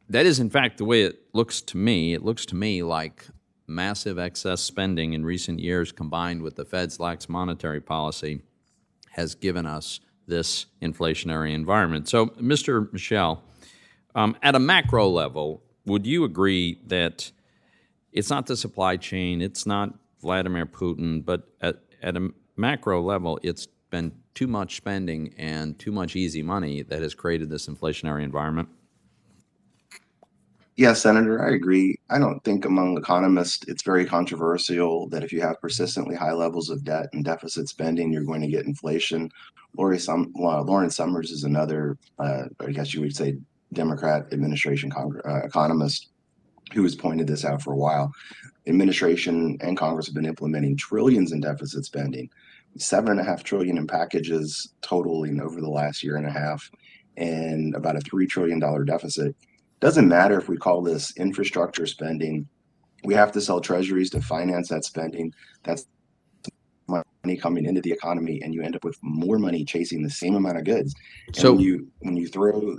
That is, in fact, the way it looks to me. It looks to me like massive excess spending in recent years combined with the Fed's lax monetary policy has given us this inflationary environment. So, Mr. Michel, at a macro level, would you agree that it's not the supply chain, it's not Vladimir Putin, but at a macro level, it's been too much spending and too much easy money that has created this inflationary environment? Yes, Senator, I agree. I don't think among economists it's very controversial that if you have persistently high levels of debt and deficit spending, you're going to get inflation. Lauren Summers is another, I guess you would say, Democrat administration economist who has pointed this out for a while. Administration and Congress have been implementing trillions in deficit spending, $7.5 trillion in packages totaling over the last year and a half, and about a $3 trillion deficit. Doesn't matter if we call this infrastructure spending. We have to sell treasuries to finance that spending. That's money coming into the economy, and you end up with more money chasing the same amount of goods. And So when you throw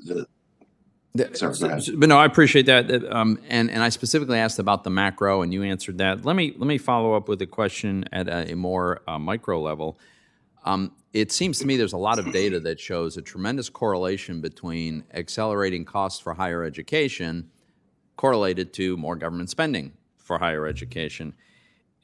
Sorry, go ahead. But no, I appreciate that. And I specifically asked about the macro, and you answered that. Let me follow up with a question at a more micro level. It seems to me there's a lot of data that shows a tremendous correlation between accelerating costs for higher education correlated to more government spending for higher education.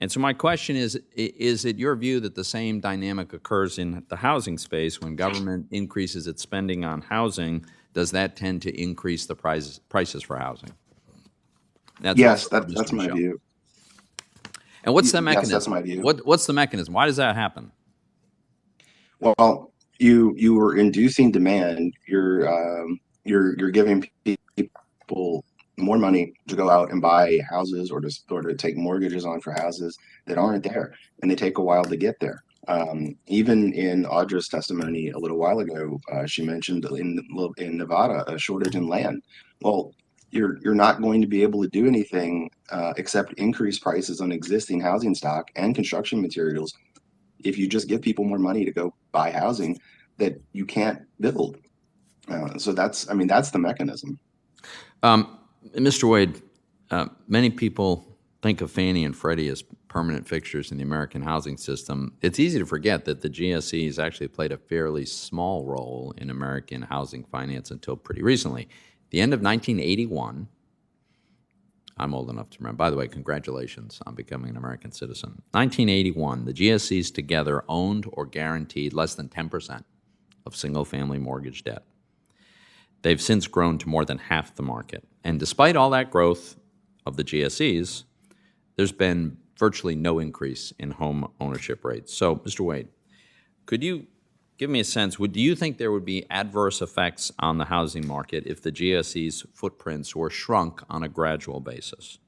And so my question is it your view that the same dynamic occurs in the housing space when government increases its spending on housing? Does that tend to increase the prices for housing? Yes, that's my view. And what's the mechanism? Yes, that's my view. What's the mechanism? Why does that happen? Well, you were inducing demand. You're giving people more money to go out and buy houses or to take mortgages on for houses that aren't there, and they take a while to get there. Even in Audra's testimony a little while ago, she mentioned in Nevada a shortage in land. Well, you're not going to be able to do anything except increase prices on existing housing stock and construction materials if you just give people more money to go buy housing that you can't build. So that's the mechanism. Mr. Wade, many people think of Fannie and Freddie as permanent fixtures in the American housing system. It's easy to forget that the GSEs actually played a fairly small role in American housing finance until pretty recently. The end of 1981, I'm old enough to remember. By the way, congratulations on becoming an American citizen. 1981, the GSEs together owned or guaranteed less than 10% of single-family mortgage debt. They've since grown to more than half the market. And despite all that growth of the GSEs, there's been virtually no increase in home ownership rates. So, Mr. Wade, could you give me a sense, do you think there would be adverse effects on the housing market if the GSE's footprints were shrunk on a gradual basis?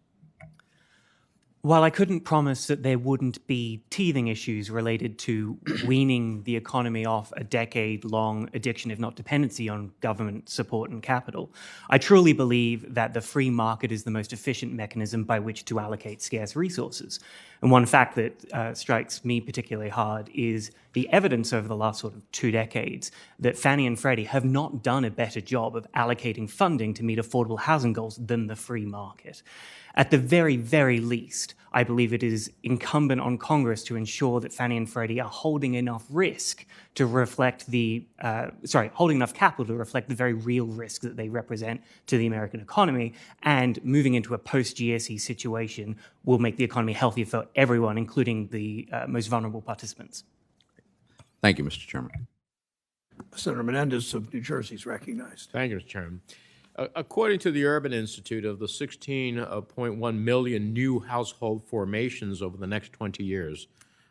While I couldn't promise that there wouldn't be teething issues related to weaning the economy off a decade-long addiction, if not dependency, on government support and capital, I truly believe that the free market is the most efficient mechanism by which to allocate scarce resources. And one fact that strikes me particularly hard is the evidence over the last sort of 2 decades that Fannie and Freddie have not done a better job of allocating funding to meet affordable housing goals than the free market. At the very, very least, passed, I believe it is incumbent on Congress to ensure that Fannie and Freddie are holding enough risk to reflect holding enough capital to reflect the very real risk that they represent to the American economy. And moving into a post-GSE situation will make the economy healthier for everyone, including the most vulnerable participants. Thank you, Mr. Chairman. Senator Menendez of New Jersey is recognized. Thank you, Mr. Chairman. According to the Urban Institute, of the 16.1 million new household formations over the next 20 years,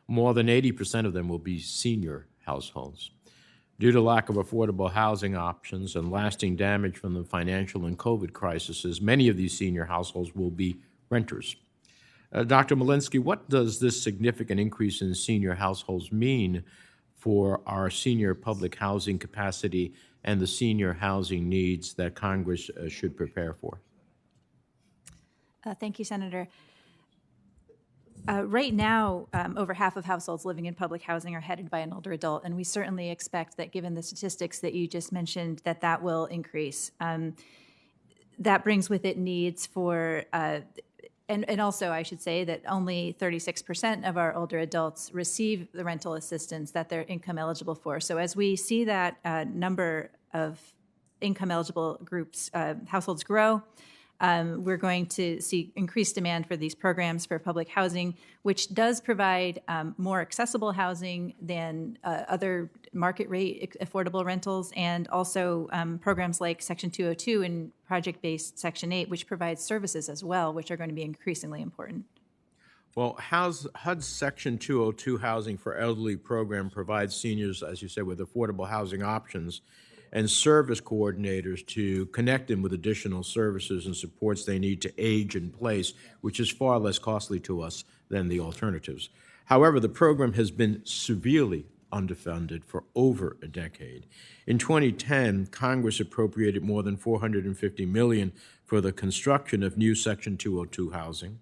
more than 80% of them will be senior households. Due to lack of affordable housing options and lasting damage from the financial and COVID crises, many of these senior households will be renters. Dr. Molinsky, what does this significant increase in senior households mean for our senior public housing capacity and the senior housing needs that Congress should prepare for? Thank you, Senator. Right now, over half of households living in public housing are headed by an older adult, and we certainly expect that, given the statistics that you just mentioned, that will increase. That brings with it needs for, and also I should say that only 36% of our older adults receive the rental assistance that they're income eligible for. So as we see that number of income eligible groups, households grow, we're going to see increased demand for these programs for public housing, which does provide more accessible housing than other market rate affordable rentals, and also programs like Section 202 and project-based Section 8, which provides services as well, which are going to be increasingly important. Well, HUD's Section 202 housing for elderly program provides seniors, as you said, with affordable housing options and service coordinators to connect them with additional services and supports they need to age in place, which is far less costly to us than the alternatives. However, the program has been severely underfunded for over a decade. In 2010, Congress appropriated more than $450 million for the construction of new Section 202 housing.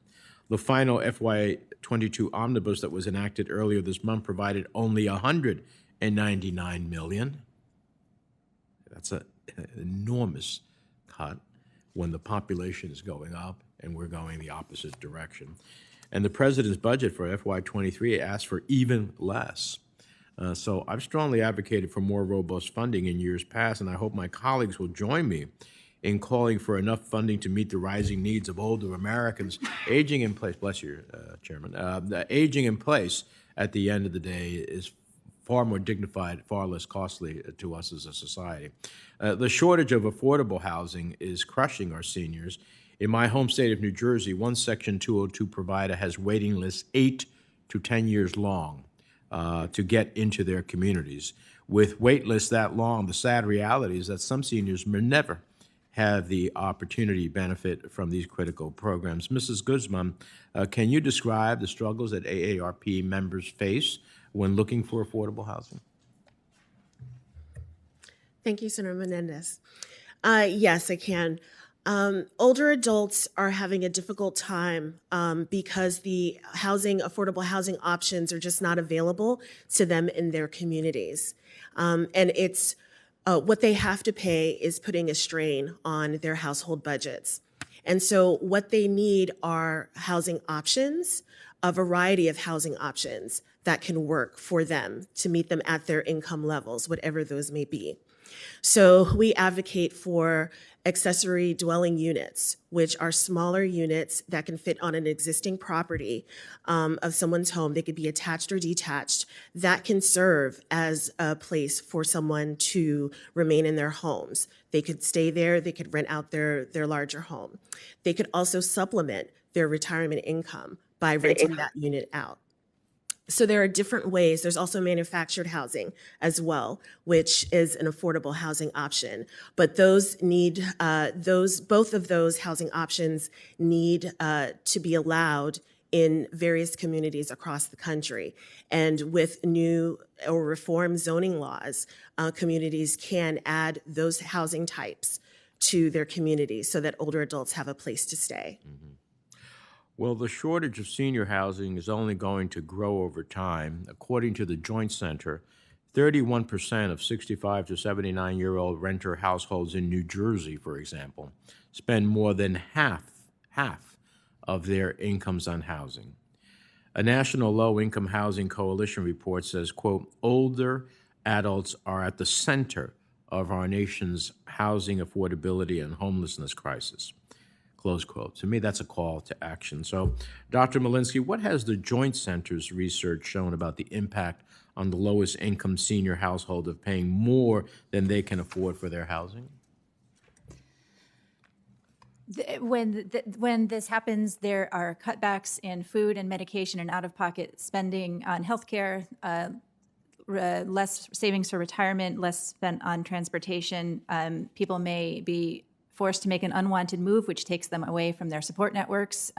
The final FY22 omnibus that was enacted earlier this month provided only $199 million. That's an enormous cut when the population is going up and we're going the opposite direction. And the president's budget for FY23 asked for even less. So I've strongly advocated for more robust funding in years past, and I hope my colleagues will join me in calling for enough funding to meet the rising needs of older Americans aging in place. Bless you, Chairman. Aging in place at the end of the day is far more dignified, far less costly to us as a society. The shortage of affordable housing is crushing our seniors. In my home state of New Jersey, one Section 202 provider has waiting lists 8 to 10 years long to get into their communities. With wait lists that long, the sad reality is that some seniors may never have the opportunity to benefit from these critical programs. Mrs. Guzman, can you describe the struggles that AARP members face when looking for affordable housing? Thank you, Senator Menendez. Yes, I can. Older adults are having a difficult time because the affordable housing options are just not available to them in their communities. And it's what they have to pay is putting a strain on their household budgets. And so what they need are housing options, a variety of housing options that can work for them to meet them at their income levels, whatever those may be. So we advocate for accessory dwelling units, which are smaller units that can fit on an existing property of someone's home. They could be attached or detached. That can serve as a place for someone to remain in their homes. They could stay there. They could rent out their larger home. They could also supplement their retirement income by renting that unit out. So there are different ways. There's also manufactured housing as well, which is an affordable housing option. But those need both of those housing options need to be allowed in various communities across the country. And with new or reformed zoning laws, communities can add those housing types to their communities so that older adults have a place to stay. Mm-hmm. Well, the shortage of senior housing is only going to grow over time. According to the Joint Center, 31% of 65 to 79-year-old renter households in New Jersey, for example, spend more than half of their incomes on housing. A National Low-Income Housing Coalition report says, quote, older adults are at the center of our nation's housing affordability and homelessness crisis, close quote. To me, that's a call to action. So, Dr. Molinsky, what has the Joint Center's research shown about the impact on the lowest income senior household of paying more than they can afford for their housing? When this happens, there are cutbacks in food and medication and out-of-pocket spending on healthcare, less savings for retirement, less spent on transportation. People may be forced to make an unwanted move, which takes them away from their support networks,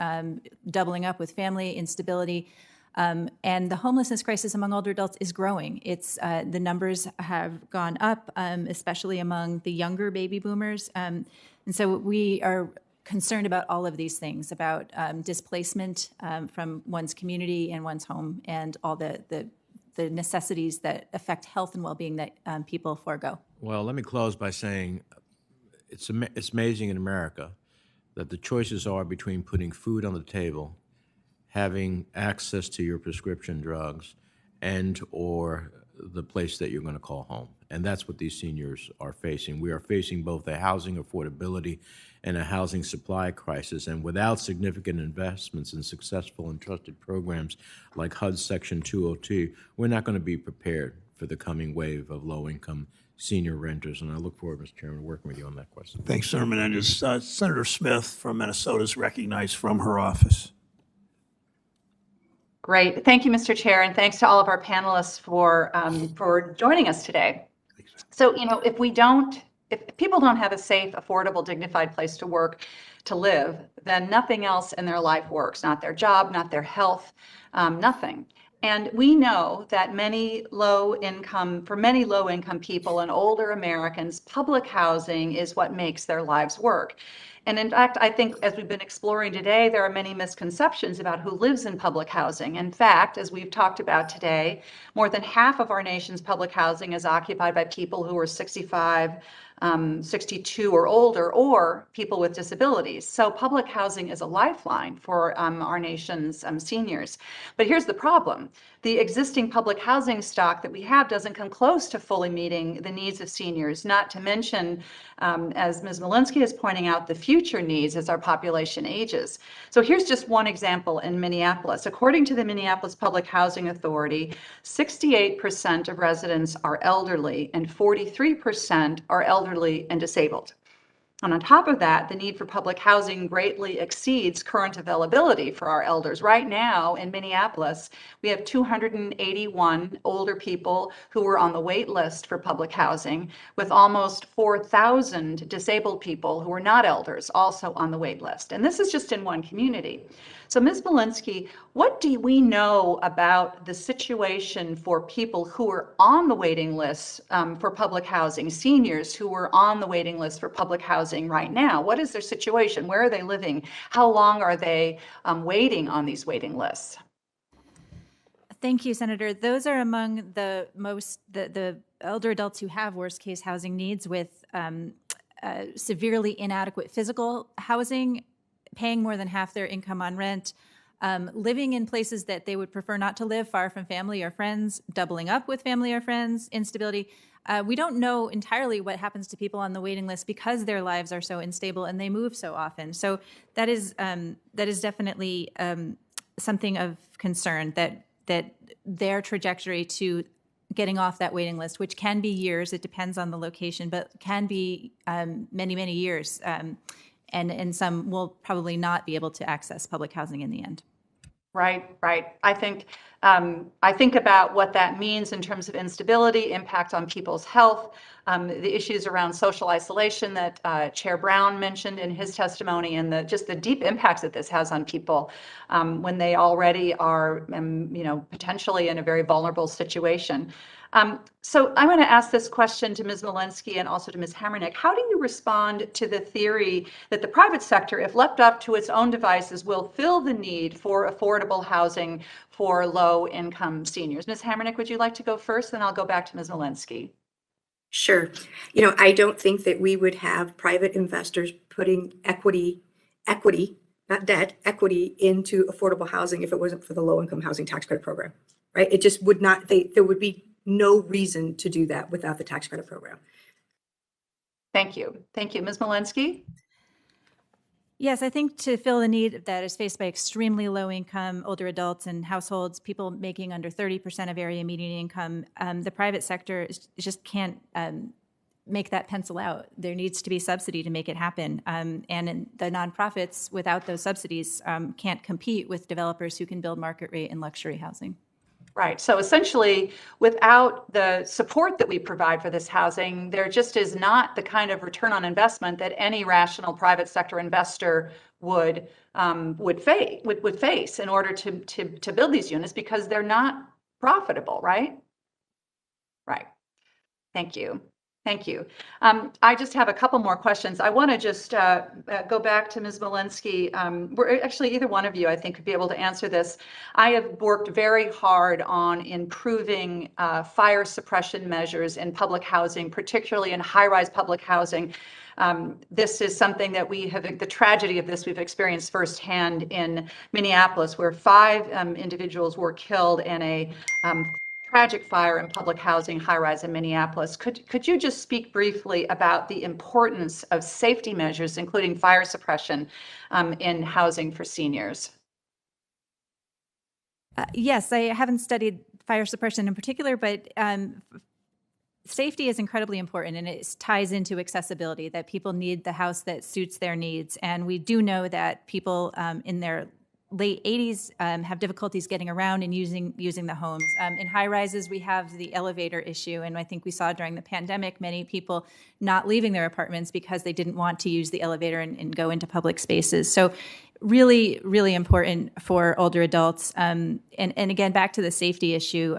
doubling up with family instability. And the homelessness crisis among older adults is growing. It's the numbers have gone up, especially among the younger baby boomers. And so we are concerned about all of these things, about displacement from one's community and one's home, and all the necessities that affect health and well-being that people forego. Well, let me close by saying it's amazing in America that the choices are between putting food on the table, having access to your prescription drugs, and or the place that you're going to call home. And that's what these seniors are facing. We are facing both a housing affordability and a housing supply crisis. And without significant investments in successful and trusted programs like HUD Section 202, we're not going to be prepared for the coming wave of low-income senior renters. And I look forward, Mr. Chairman, to working with you on that question. Thanks, Senator Menendez. Senator Smith from Minnesota is recognized from her office. Great. Thank you, Mr. Chair, and thanks to all of our panelists for joining us today. So, if people don't have a safe, affordable, dignified place to work, to live, then nothing else in their life works. Not their job, not their health, nothing. And we know that for many low-income people and older Americans, public housing is what makes their lives work. And in fact, I think as we've been exploring today, there are many misconceptions about who lives in public housing. In fact, as we've talked about today, more than half of our nation's public housing is occupied by people who are 65, 62 or older, or people with disabilities. So public housing is a lifeline for our nation's seniors. But here's the problem. The existing public housing stock that we have doesn't come close to fully meeting the needs of seniors, not to mention, as Ms. Molinsky is pointing out, the future needs as our population ages. So here's just one example in Minneapolis. According to the Minneapolis Public Housing Authority, 68% of residents are elderly and 43% are elderly and disabled. And on top of that, the need for public housing greatly exceeds current availability for our elders. Right now in Minneapolis, we have 281 older people who are on the wait list for public housing, with almost 4,000 disabled people who are not elders also on the wait list. And this is just in one community. So Ms. Molinsky, what do we know about the situation for people who are on the waiting list for public housing, seniors who are on the waiting list for public housing right now? What is their situation? Where are they living? How long are they waiting on these waiting lists? Thank you, Senator. Those are among the elder adults who have worst case housing needs, with severely inadequate physical housing, paying more than half their income on rent, living in places that they would prefer not to live, far from family or friends, doubling up with family or friends, instability. We don't know entirely what happens to people on the waiting list because their lives are so unstable and they move so often. So that is definitely something of concern, that their trajectory to getting off that waiting list, which can be years, it depends on the location, but can be many, many years. And some will probably not be able to access public housing in the end. Right. I think about what that means in terms of instability, impact on people's health, the issues around social isolation that Chair Brown mentioned in his testimony, and just the deep impacts that this has on people when they already are, potentially in a very vulnerable situation. So I'm going to ask this question to Ms. Molinsky and also to Ms. Hamernik. How do you respond to the theory that the private sector, if left up to its own devices, will fill the need for affordable housing for low-income seniors? Ms. Hamernik, would you like to go first? Then I'll go back to Ms. Molinsky. Sure. I don't think that we would have private investors putting equity not debt, equity into affordable housing if it wasn't for the low-income housing tax credit program, right? It just would not, there would be no reason to do that without the tax credit program. Thank you. Thank you. Ms. Molinsky? Yes, I think to fill the need that is faced by extremely low-income older adults and households, people making under 30% of area median income, the private sector just can't make that pencil out. There needs to be subsidy to make it happen. And the nonprofits, without those subsidies, can't compete with developers who can build market rate and luxury housing. Right. So essentially, without the support that we provide for this housing, there just is not the kind of return on investment that any rational private sector investor would face in order to build these units, because they're not profitable, right? Right. Thank you. Thank you. I just have a couple more questions. I want to just go back to Ms. Molinsky. We're actually, either one of you, I think, could be able to answer this. I have worked very hard on improving fire suppression measures in public housing, particularly in high-rise public housing. This is something that the tragedy of this we've experienced firsthand in Minneapolis, where 5 individuals were killed in a tragic fire in public housing high-rise in Minneapolis. Could you just speak briefly about the importance of safety measures, including fire suppression, in housing for seniors? Yes, I haven't studied fire suppression in particular, but safety is incredibly important, and it ties into accessibility, that people need the house that suits their needs. And we do know that people in their late 80s have difficulties getting around and using the homes. In high rises, we have the elevator issue, and I think we saw during the pandemic many people not leaving their apartments because they didn't want to use the elevator and go into public spaces. So really, really important for older adults. And again, back to the safety issue,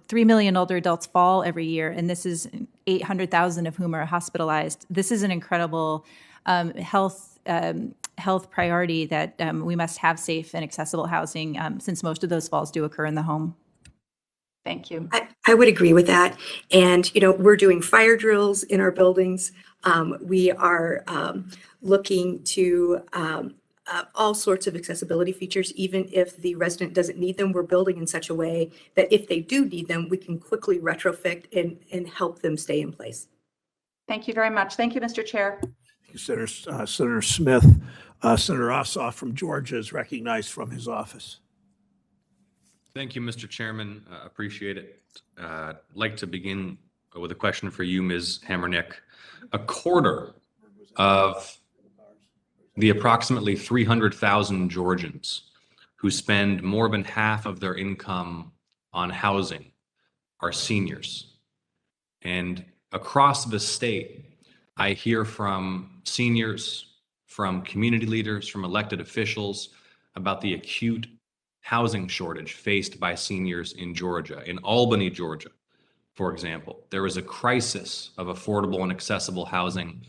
3 million older adults fall every year, and this is 800,000 of whom are hospitalized. This is an incredible health priority that we must have safe and accessible housing, since most of those falls do occur in the home. Thank you. I would agree with that. And, we're doing fire drills in our buildings. We are looking to all sorts of accessibility features. Even if the resident doesn't need them, we're building in such a way that if they do need them, we can quickly retrofit and help them stay in place. Thank you very much. Thank you, Mr. Chair. Senator Smith. Senator Ossoff from Georgia is recognized from his office. Thank you, Mr. Chairman. Appreciate it. I'd like to begin with a question for you, Ms. Hamernik. A quarter of the approximately 300,000 Georgians who spend more than half of their income on housing are seniors. And across the state, I hear from seniors, from community leaders, from elected officials about the acute housing shortage faced by seniors in Georgia. In Albany, Georgia, for example, there is a crisis of affordable and accessible housing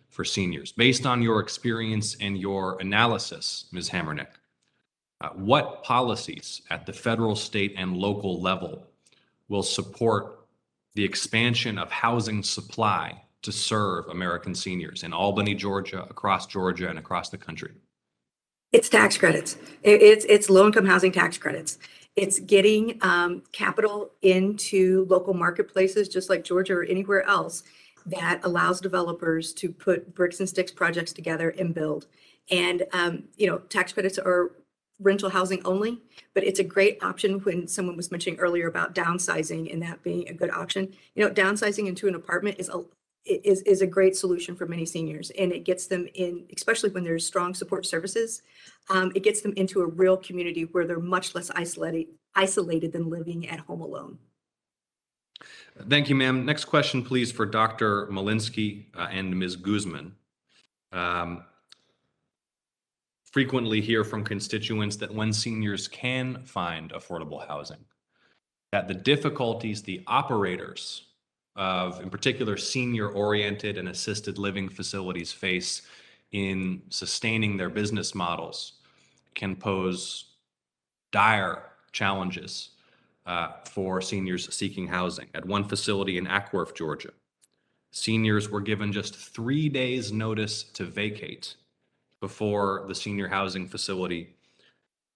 for seniors. Based on your experience and your analysis, Ms. Hamernik, what policies at the federal, state, and local level will support the expansion of housing supply to serve American seniors in Albany, Georgia, across Georgia, and across the country? It's tax credits. It's low-income housing tax credits. It's getting capital into local marketplaces, just like Georgia or anywhere else, that allows developers to put bricks and sticks projects together and build. And, tax credits are rental housing only, but it's a great option. When someone was mentioning earlier about downsizing and that being a good option, downsizing into an apartment is a great solution for many seniors, and it gets them in, especially when there's strong support services. It gets them into a real community where they're much less isolated than living at home alone. Thank you, ma'am. Next question, please, for Dr. Molinsky and Ms. Guzman. Frequently hear from constituents that when seniors can find affordable housing, that the difficulties the operators of, in particular, senior-oriented and assisted living facilities face in sustaining their business models can pose dire challenges for seniors seeking housing. At one facility in Ackworth, Georgia, seniors were given just 3 days' notice to vacate before the senior housing facility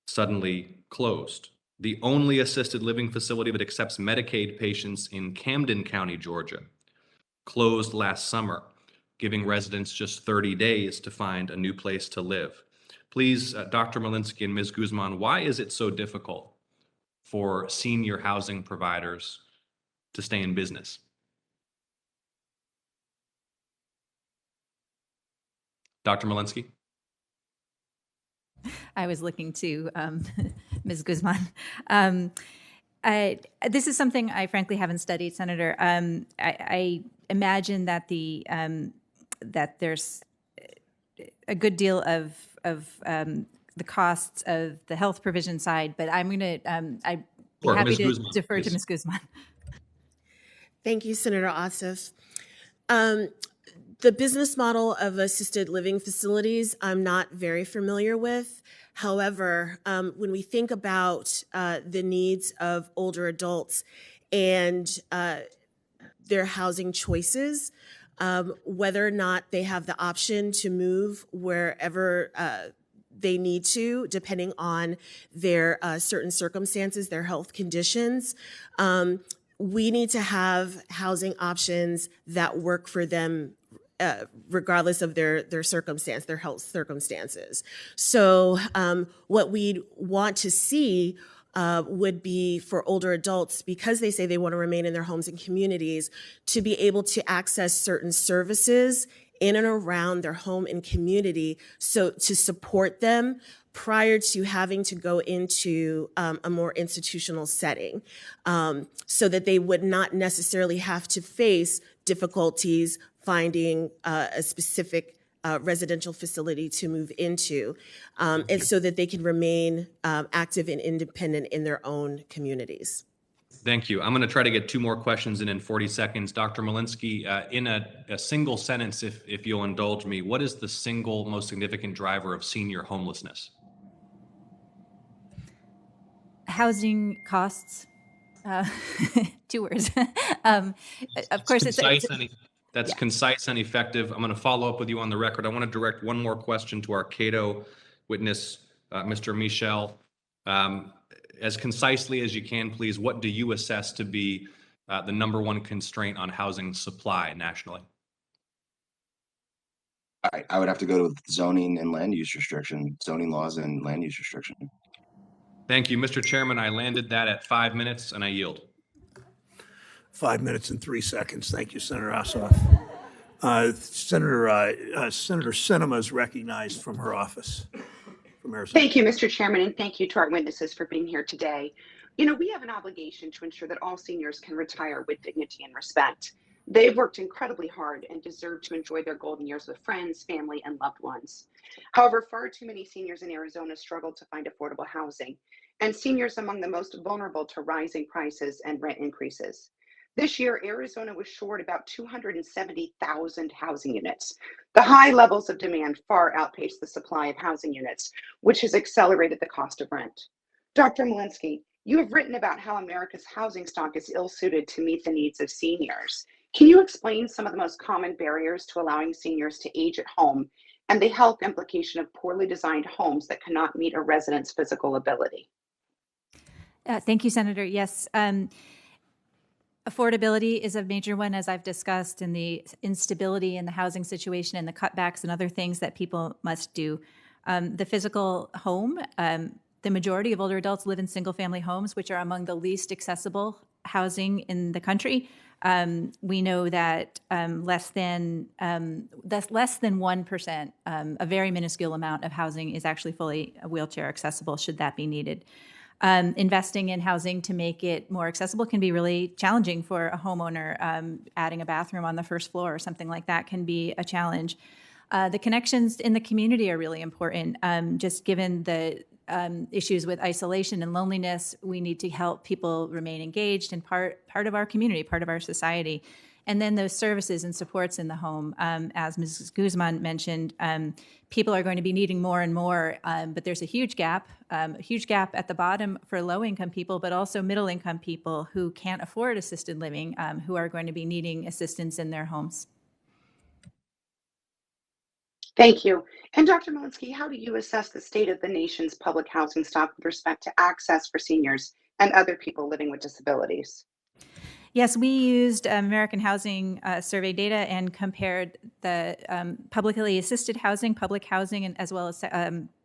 suddenly closed. The only assisted living facility that accepts Medicaid patients in Camden County, Georgia, closed last summer, giving residents just 30 days to find a new place to live. Please, Dr. Molinsky and Ms. Guzman, why is it so difficult for senior housing providers to stay in business? Dr. Molinsky? I was looking to Ms. Guzman. This is something I frankly haven't studied, Senator. I imagine that that there's a good deal of the costs of the health provision side, but I'm going to I'd be happy Ms. to Guzman, defer to please. Ms. Guzman. Thank you, Senator Ossoff. The business model of assisted living facilities, I'm not very familiar with. However, when we think about the needs of older adults and their housing choices, whether or not they have the option to move wherever they need to, depending on their certain circumstances, their health conditions, we need to have housing options that work for them regardless of their circumstance, their health circumstances. So what we'd want to see would be for older adults, because they say they want to remain in their homes and communities, to be able to access certain services in and around their home and community, so to support them prior to having to go into a more institutional setting, so that they would not necessarily have to face difficulties finding a specific residential facility to move into, and so that they can remain active and independent in their own communities. Thank you. I'm going to try to get two more questions in 40 seconds. Dr. Molinsky, in a single sentence, if you'll indulge me, what is the single most significant driver of senior homelessness? Housing costs. 2 words. Of course, that's concise and effective. I'm going to follow up with you on the record. I want to direct one more question to our Cato witness, Mr. Michel. As concisely as you can, please, what do you assess to be the #1 constraint on housing supply nationally? I would have to go to zoning and land use restriction, zoning laws and land use restriction. Thank you, Mr. Chairman. I landed that at 5 minutes and I yield. 5 minutes and 3 seconds. Thank you, Senator Ossoff. Senator Sinema is recognized from her office. From Arizona. Thank you, Mr. Chairman, and thank you to our witnesses for being here today. You know, we have an obligation to ensure that all seniors can retire with dignity and respect. They've worked incredibly hard and deserve to enjoy their golden years with friends, family, and loved ones. However, far too many seniors in Arizona struggle to find affordable housing, and seniors among the most vulnerable to rising prices and rent increases. This year, Arizona was short about 270,000 housing units. The high levels of demand far outpaced the supply of housing units, which has accelerated the cost of rent. Dr. Molinsky, you have written about how America's housing stock is ill-suited to meet the needs of seniors. Can you explain some of the most common barriers to allowing seniors to age at home and the health implication of poorly designed homes that cannot meet a resident's physical ability? Thank you, Senator. Yes. Affordability is a major one, as I've discussed, and the instability in the housing situation and the cutbacks and other things that people must do. The physical home, the majority of older adults live in single-family homes, which are among the least accessible housing in the country. We know that less than 1%, a very minuscule amount of housing is actually fully wheelchair accessible, should that be needed. Investing in housing to make it more accessible can be really challenging for a homeowner. Adding a bathroom on the first floor or something like that can be a challenge. The connections in the community are really important. Just given the issues with isolation and loneliness, we need to help people remain engaged and part of our community, part of our society. And then those services and supports in the home, as Mrs. Guzman mentioned, people are going to be needing more and more, but there's a huge gap at the bottom for low-income people, but also middle-income people who can't afford assisted living, who are going to be needing assistance in their homes. Thank you. And Dr. Molinsky, how do you assess the state of the nation's public housing stock with respect to access for seniors and other people living with disabilities? Yes, we used American Housing Survey data and compared the publicly assisted housing, public housing, and as well as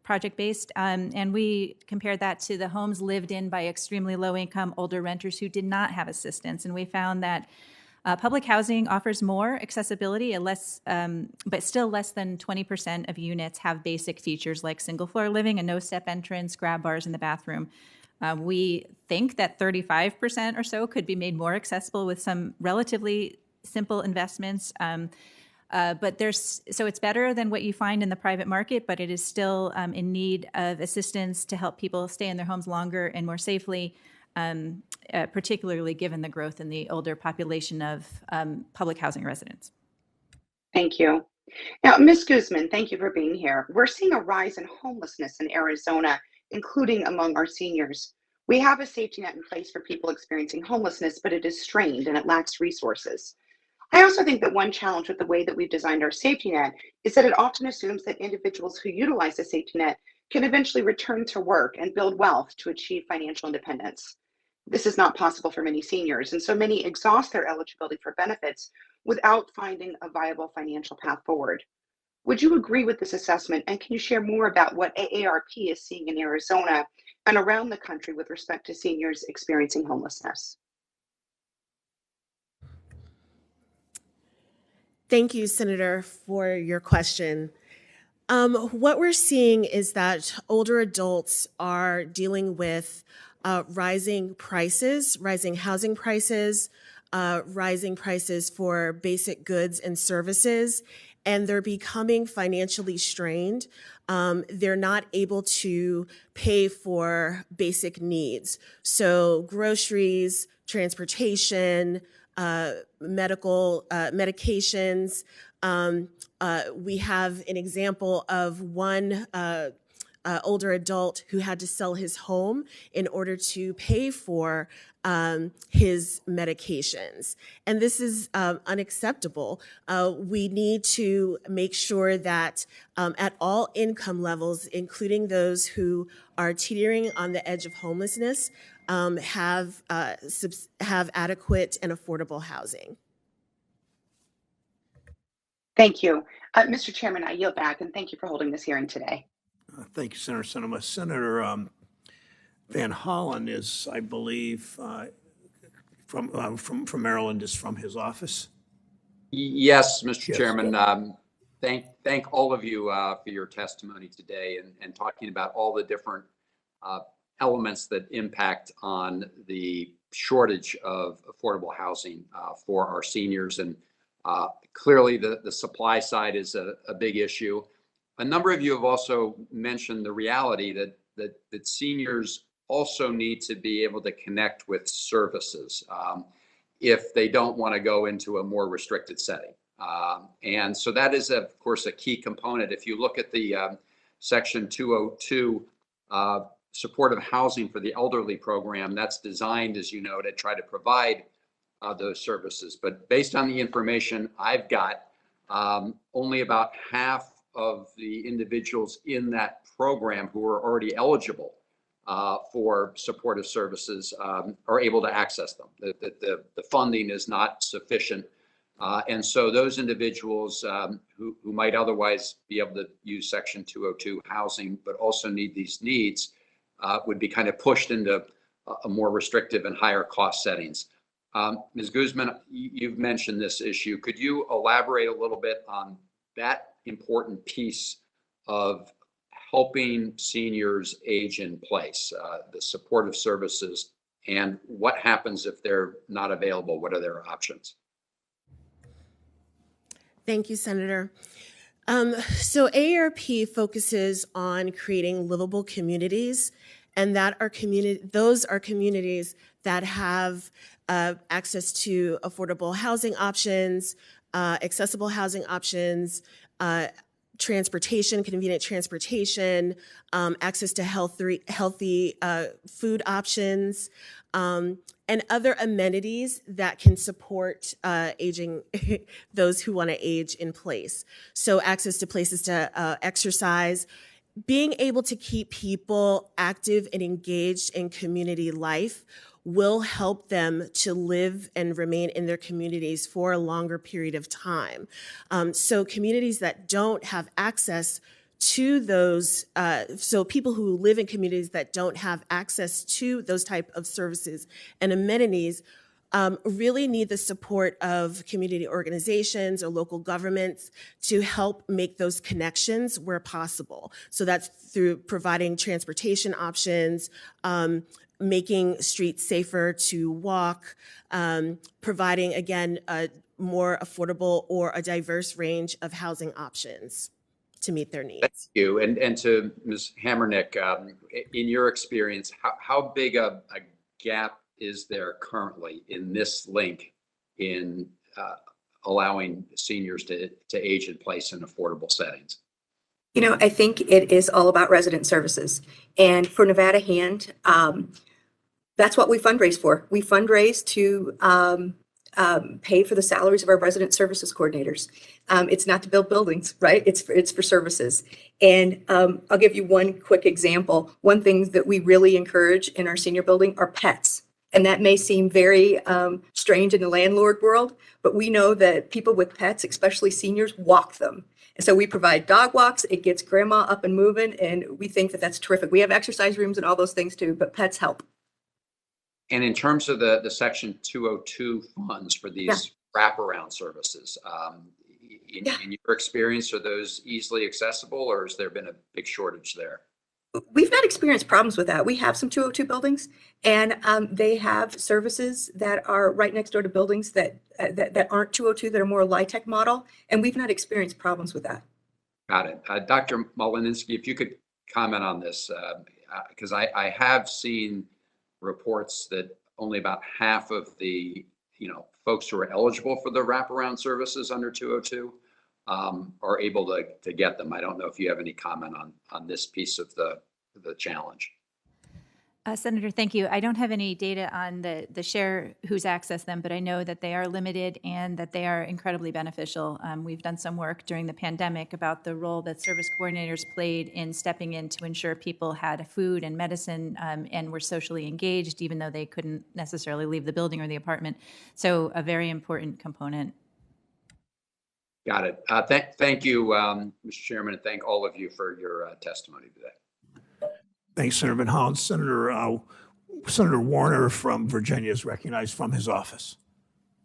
project-based, and we compared that to the homes lived in by extremely low-income older renters who did not have assistance, and we found that public housing offers more accessibility, but still less than 20% of units have basic features like single-floor living, a no-step entrance, grab bars in the bathroom. We think that 35% or so could be made more accessible with some relatively simple investments. But it's better than what you find in the private market, but it is still in need of assistance to help people stay in their homes longer and more safely, particularly given the growth in the older population of public housing residents. Thank you. Now, Ms. Guzman, thank you for being here. We're seeing a rise in homelessness in Arizona, including among our seniors. We have a safety net in place for people experiencing homelessness, but it is strained and it lacks resources. I also think that one challenge with the way that we've designed our safety net is that it often assumes that individuals who utilize the safety net can eventually return to work and build wealth to achieve financial independence. This is not possible for many seniors, and so many exhaust their eligibility for benefits without finding a viable financial path forward. Would you agree with this assessment, and can you share more about what AARP is seeing in Arizona and around the country with respect to seniors experiencing homelessness? Thank you, Senator, for your question. What we're seeing is that older adults are dealing with rising prices, rising housing prices, rising prices for basic goods and services, and they're becoming financially strained. They're not able to pay for basic needs. So groceries, transportation, medical medications. We have an example of one older adult who had to sell his home in order to pay for his medications. And this is unacceptable. We need to make sure that at all income levels, including those who are teetering on the edge of homelessness, have adequate and affordable housing. Thank you. Mr. Chairman, I yield back, and thank you for holding this hearing today. Thank you, Senator Sinema. Senator Van Hollen is, I believe, from Maryland, is from his office. Yes, Mr. Yes. Chairman. Thank all of you for your testimony today and talking about all the different elements that impact on the shortage of affordable housing for our seniors. And clearly the supply side is a big issue. A number of you have also mentioned the reality that seniors also need to be able to connect with services if they don't want to go into a more restricted setting. And so that is, of course, a key component. If you look at the Section 202 supportive housing for the elderly program, that's designed, as you know, to try to provide those services. But based on the information I've got, only about half of the individuals in that program who are already eligible for supportive services are able to access them. The funding is not sufficient. And so those individuals who might otherwise be able to use Section 202 housing, but also need these needs, would be kind of pushed into a more restrictive and higher cost settings. Ms. Guzman, you've mentioned this issue. Could you elaborate a little bit on that important piece of helping seniors age in place, the supportive services, and what happens if they're not available? What are their options? Thank you, Senator. So AARP focuses on creating livable communities, and those are communities that have access to affordable housing options, accessible housing options, transportation, convenient transportation, access to healthy food options, and other amenities that can support aging, those who want to age in place. So access to places to exercise, being able to keep people active and engaged in community life will help them to live and remain in their communities for a longer period of time. So communities that don't have access to those, so people who live in communities that don't have access to those type of services and amenities really need the support of community organizations or local governments to help make those connections where possible. So that's through providing transportation options, making streets safer to walk, providing, again, a more affordable or a diverse range of housing options to meet their needs. Thank you. And to Ms. Hamernik, in your experience, how big a gap is there currently in this link in allowing seniors to age in place in affordable settings? You know, I think it is all about resident services. And for Nevada Hand, that's what we fundraise for. We fundraise to pay for the salaries of our resident services coordinators. It's not to build buildings, right? It's for services. And I'll give you one quick example. One thing that we really encourage in our senior building are pets. And that may seem very strange in the landlord world, but we know that people with pets, especially seniors, walk them. And so we provide dog walks. It gets grandma up and moving, and we think that that's terrific. We have exercise rooms and all those things too, but pets help. And in terms of the Section 202 funds for these wraparound services, in your experience, are those easily accessible, or has there been a big shortage there? We've not experienced problems with that. We have some 202 buildings, and they have services that are right next door to buildings that aren't 202, that are more LIHTC model, and we've not experienced problems with that. Got it. Dr. Molinsky, if you could comment on this, because I have seen reports that only about half of the folks who are eligible for the wraparound services under 202 are able to get them. I don't know if you have any comment on this piece of the challenge. Senator, thank you. I don't have any data on the share who's accessed them, but I know that they are limited and that they are incredibly beneficial. We've done some work during the pandemic about the role that service coordinators played in stepping in to ensure people had food and medicine and were socially engaged, even though they couldn't necessarily leave the building or the apartment. So a very important component. Got it. Thank you, Mr. Chairman, and thank all of you for your testimony today. Thanks, Senator Van Hollen. Senator Warner from Virginia is recognized from his office.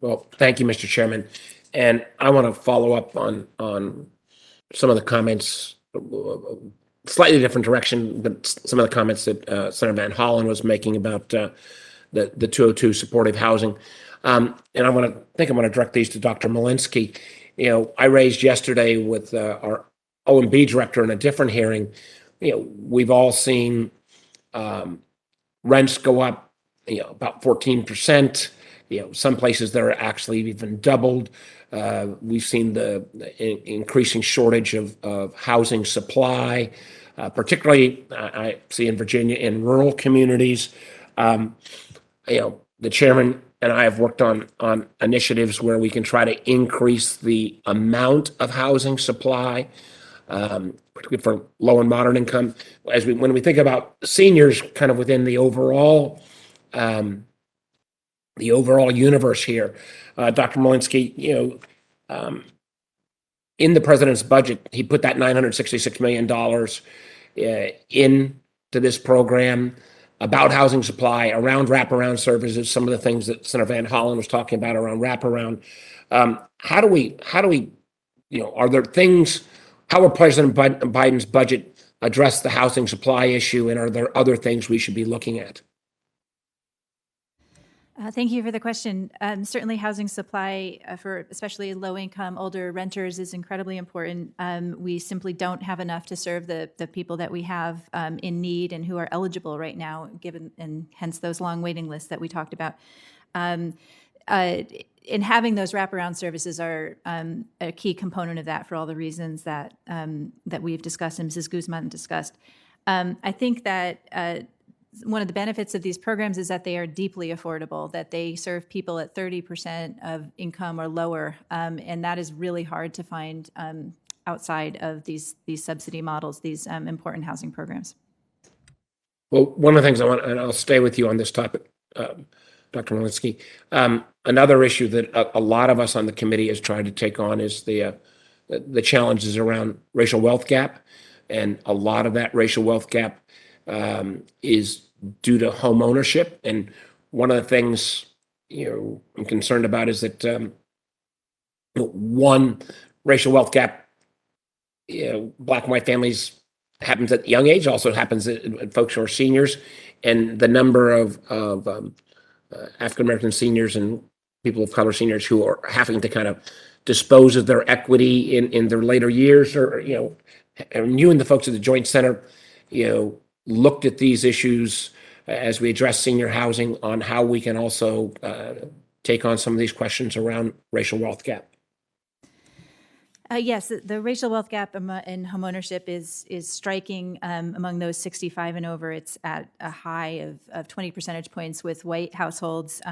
Well, thank you, Mr. Chairman. And I want to follow up on some of the comments, slightly different direction, but some of the comments that Senator Van Hollen was making about the 202 supportive housing. And I'm going to direct these to Dr. Molinsky. I raised yesterday with our O&B director in a different hearing. We've all seen rents go up, about 14%. Some places that are actually even doubled. We've seen the increasing shortage of housing supply, particularly I see in Virginia in rural communities. The chairman and I have worked on initiatives where we can try to increase the amount of housing supply, particularly for low and moderate income. When we think about seniors, kind of within the overall universe here, Dr. Molinsky, in the president's budget, he put that $966 million into this program about housing supply, around wraparound services, some of the things that Senator Van Hollen was talking about around wraparound. How do we, are there things, how will President Biden's budget address the housing supply issue, and are there other things we should be looking at? Thank you for the question. Certainly housing supply for especially low-income, older renters is incredibly important. We simply don't have enough to serve the people that we have in need and who are eligible right now, given and hence those long waiting lists that we talked about. and having those wraparound services are a key component of that for all the reasons that that we've discussed and Mrs. Guzman discussed. I think that one of the benefits of these programs is that they are deeply affordable, that they serve people at 30% of income or lower, and that is really hard to find outside of these subsidy models, these important housing programs. Well, one of the things I want, and I'll stay with you on this topic, Dr. Molinsky. Another issue that a lot of us on the committee is trying to take on is the challenges around racial wealth gap, and a lot of that racial wealth gap is due to home ownership. And one of the things I'm concerned about is that one racial wealth gap, Black and white families happens at a young age, also happens at folks who are seniors, and the number of African American seniors and people of color seniors who are having to kind of dispose of their equity in their later years, or and you and the folks at the Joint Center, looked at these issues as we address senior housing on how we can also take on some of these questions around racial wealth gap. Yes, the racial wealth gap in homeownership is striking among those 65 and over. It's at a high of 20 percentage points with white households.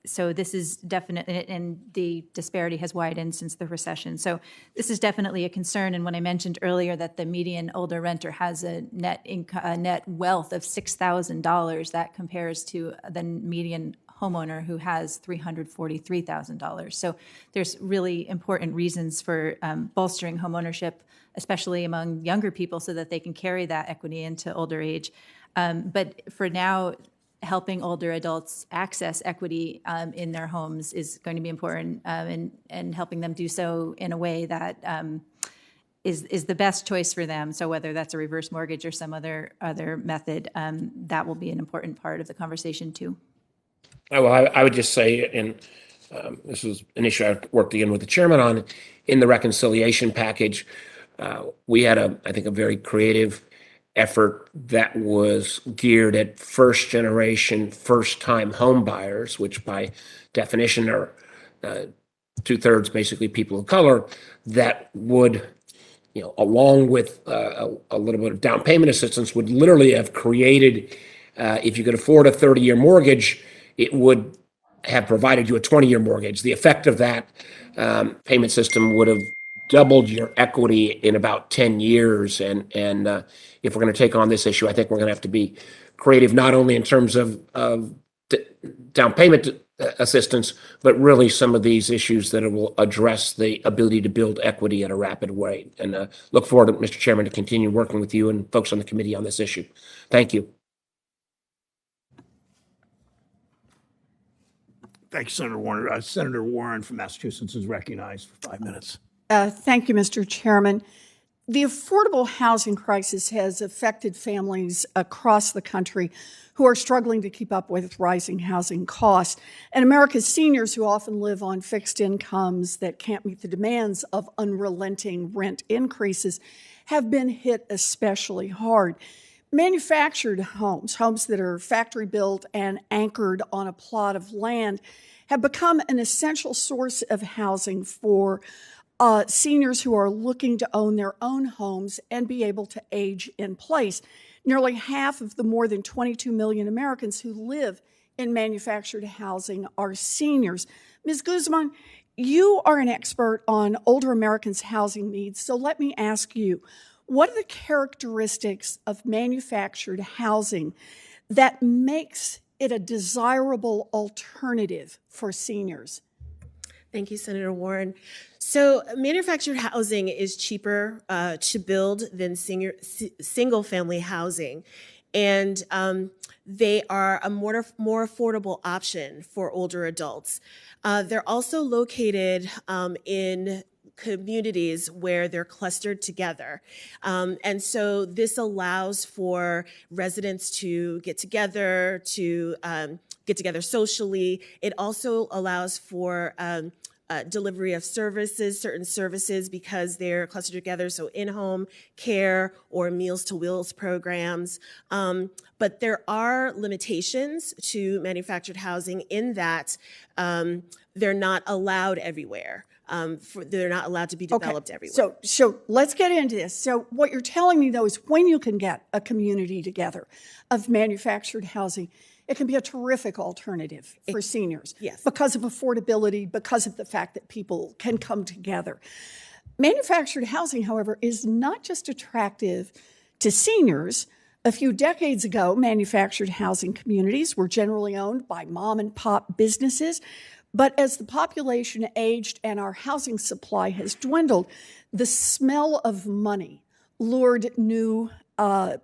So this is definitely, and the disparity has widened since the recession. So this is definitely a concern. And when I mentioned earlier that the median older renter has a net wealth of $6,000, that compares to the median homeowner who has $343,000. So there's really important reasons for bolstering homeownership, especially among younger people, so that they can carry that equity into older age. But for now, helping older adults access equity in their homes is going to be important, and helping them do so in a way that is the best choice for them. So whether that's a reverse mortgage or some other method, that will be an important part of the conversation too. Well, I would just say, and this was an issue I worked again with the chairman on, in the reconciliation package, we had I think a very creative effort that was geared at first generation, first time home buyers, which by definition are 2/3 basically people of color, that would, along with a little bit of down payment assistance, would literally have created, if you could afford a 30-year mortgage, it would have provided you a 20-year mortgage. The effect of that payment system would have doubled your equity in about 10 years. And if we're going to take on this issue, I think we're going to have to be creative, not only in terms of down payment assistance, but really some of these issues that will address the ability to build equity at a rapid rate. And look forward, Mr. Chairman, to continue working with you and folks on the committee on this issue. Thank you. Thank you, Senator Warner. Senator Warren from Massachusetts is recognized for 5 minutes. Thank you, Mr. Chairman. The affordable housing crisis has affected families across the country who are struggling to keep up with rising housing costs. And America's seniors, who often live on fixed incomes that can't meet the demands of unrelenting rent increases, have been hit especially hard. Manufactured homes that are factory built and anchored on a plot of land, have become an essential source of housing for seniors who are looking to own their own homes and be able to age in place. Nearly half of the more than 22 million Americans who live in manufactured housing are seniors. Ms. Guzman, you are an expert on older Americans' housing needs, so let me ask you, what are the characteristics of manufactured housing that makes it a desirable alternative for seniors? Thank you, Senator Warren. So manufactured housing is cheaper to build than single-family housing, and they are a more affordable option for older adults. They're also located in communities where they're clustered together. And so this allows for residents to get together socially. It also allows for delivery of services, certain services, because they're clustered together, so in-home care or Meals to Wheels programs. But there are limitations to manufactured housing in that they're not allowed everywhere. They're not allowed to be developed everywhere. So let's get into this. So what you're telling me, though, is when you can get a community together of manufactured housing, it can be a terrific alternative for seniors. Yes. Because of affordability, because of the fact that people can come together. Manufactured housing, however, is not just attractive to seniors. A few decades ago, manufactured housing communities were generally owned by mom and pop businesses. But as the population aged and our housing supply has dwindled, the smell of money lured new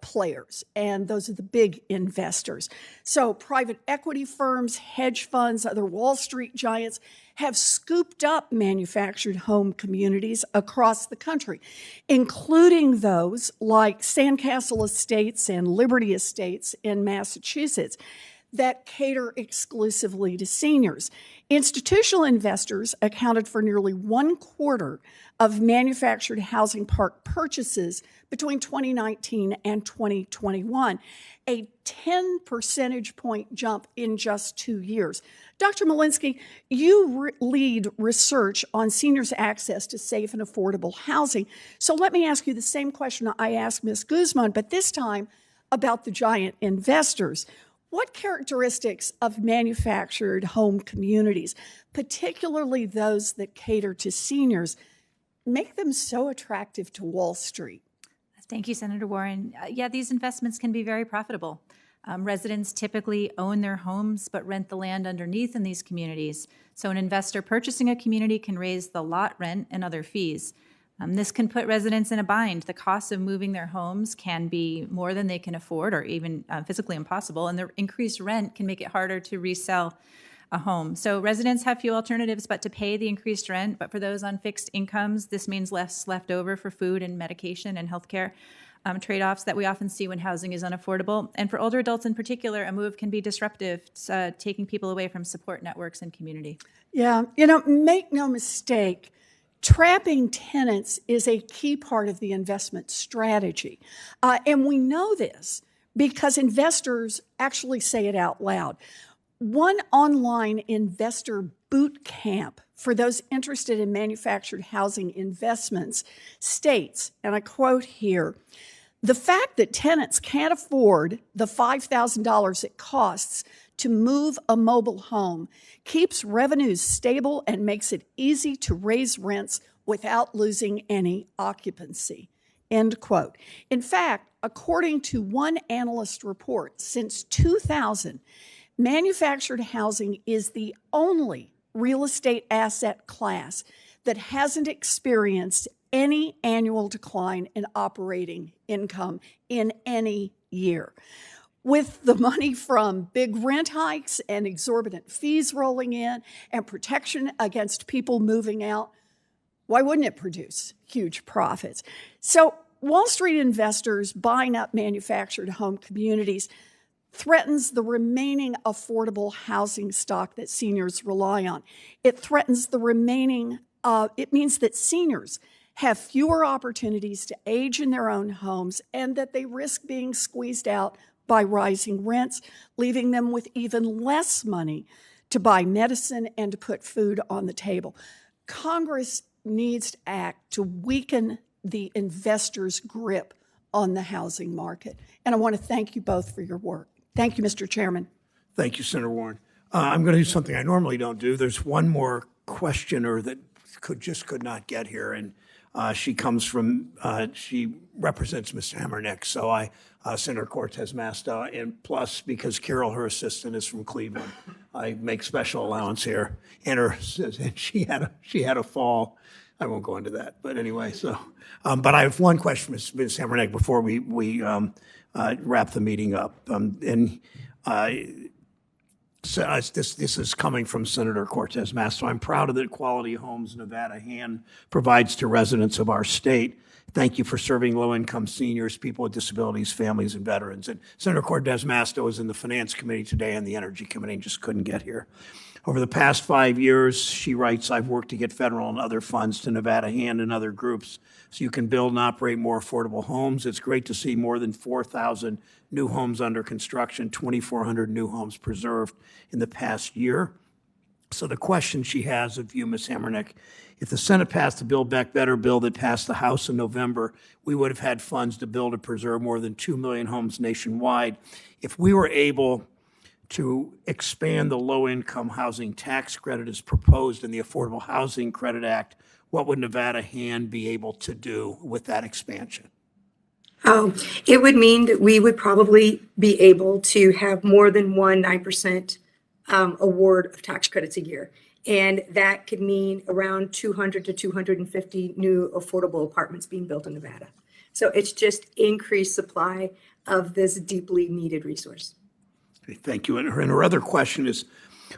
players, and those are the big investors. So private equity firms, hedge funds, other Wall Street giants have scooped up manufactured home communities across the country, including those like Sandcastle Estates and Liberty Estates in Massachusetts that cater exclusively to seniors. Institutional investors accounted for nearly 1/4 of manufactured housing park purchases between 2019 and 2021, a 10 percentage point jump in just 2 years. Dr. Molinsky, you lead research on seniors' access to safe and affordable housing. So let me ask you the same question I asked Ms. Guzman, but this time about the giant investors. What characteristics of manufactured home communities, particularly those that cater to seniors, make them so attractive to Wall Street? Thank you, Senator Warren. Yeah, these investments can be very profitable. Residents typically own their homes but rent the land underneath in these communities. So an investor purchasing a community can raise the lot rent and other fees. This can put residents in a bind. The cost of moving their homes can be more than they can afford or even physically impossible, and the increased rent can make it harder to resell a home. So residents have few alternatives but to pay the increased rent, but for those on fixed incomes, this means less left over for food and medication and healthcare trade-offs that we often see when housing is unaffordable. And for older adults in particular, a move can be disruptive, taking people away from support networks and community. Yeah, make no mistake, trapping tenants is a key part of the investment strategy. And we know this because investors actually say it out loud. One online investor boot camp for those interested in manufactured housing investments states, and I quote here, "The fact that tenants can't afford the $5,000 it costs to move a mobile home keeps revenues stable and makes it easy to raise rents without losing any occupancy." End quote. In fact, according to one analyst report, since 2000, manufactured housing is the only real estate asset class that hasn't experienced any annual decline in operating income in any year. With the money from big rent hikes and exorbitant fees rolling in and protection against people moving out, why wouldn't it produce huge profits? So Wall Street investors buying up manufactured home communities threatens the remaining affordable housing stock that seniors rely on. It threatens the remaining, it means that seniors have fewer opportunities to age in their own homes and that they risk being squeezed out by rising rents, leaving them with even less money to buy medicine and to put food on the table. Congress needs to act to weaken the investors' grip on the housing market. And I want to thank you both for your work. Thank you, Mr. Chairman. Thank you, Senator Warren. I'm going to do something I normally don't do. There's one more questioner that could not get here, and she comes from, she represents Mr. Hamernik. So Senator Cortez Masto, and plus because Carol, her assistant, is from Cleveland, I make special allowance here. And she had a fall. I won't go into that, but anyway. So, but I have one question, Ms. Hamernik, before we wrap the meeting up. So this is coming from Senator Cortez Masto. I'm proud of the quality homes Nevada hand provides to residents of our state. Thank you for serving low-income seniors, people with disabilities, families, and veterans. And Senator Cortez Masto was in the Finance Committee today and the Energy Committee and just couldn't get here. Over the past 5 years, she writes, I've worked to get federal and other funds to Nevada Hand and other groups so you can build and operate more affordable homes. It's great to see more than 4,000 new homes under construction, 2,400 new homes preserved in the past year. So the question she has of you, Ms. Hamernik, if the Senate passed the Build Back Better bill that passed the House in November, we would have had funds to build and preserve more than 2 million homes nationwide. If we were able to expand the low-income housing tax credit as proposed in the Affordable Housing Credit Act, what would Nevada Hand be able to do with that expansion? It would mean that we would probably be able to have more than one 9% award of tax credits a year. And that could mean around 200 to 250 new affordable apartments being built in Nevada. So it's just increased supply of this deeply needed resource. Okay, thank you. And her other question is,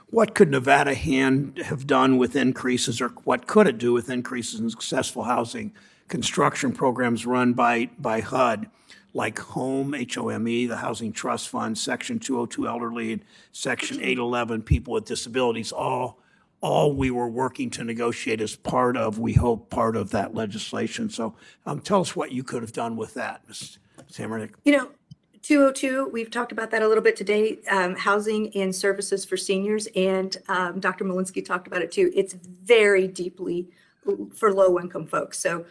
what could Nevada Hand have done with increases, or what could it do with increases in successful housing construction programs run by HUD, like HOME, H-O-M-E, the Housing Trust Fund, Section 202 Elderly, and Section 811 People with Disabilities, all we were working to negotiate as part of, we hope, part of that legislation. So tell us what you could have done with that, Ms. Hamernik. 202, we've talked about that a little bit today, housing and services for seniors, and Dr. Molinsky talked about it too. It's very deeply for low-income folks. So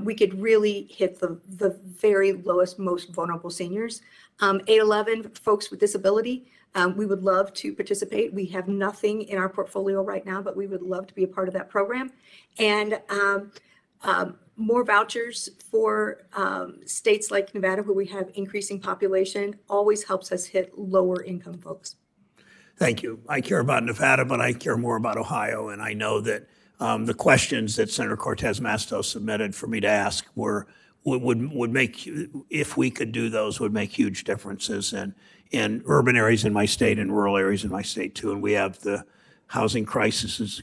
we could really hit the very lowest, most vulnerable seniors. 811, folks with disability, we would love to participate. We have nothing in our portfolio right now, but we would love to be a part of that program. And more vouchers for states like Nevada, where we have increasing population, always helps us hit lower income folks. Thank you. I care about Nevada, but I care more about Ohio. And I know that the questions that Senator Cortez Masto submitted for me to ask would make, if we could do those, would make huge differences in urban areas in my state and rural areas in my state too. And we have the housing crises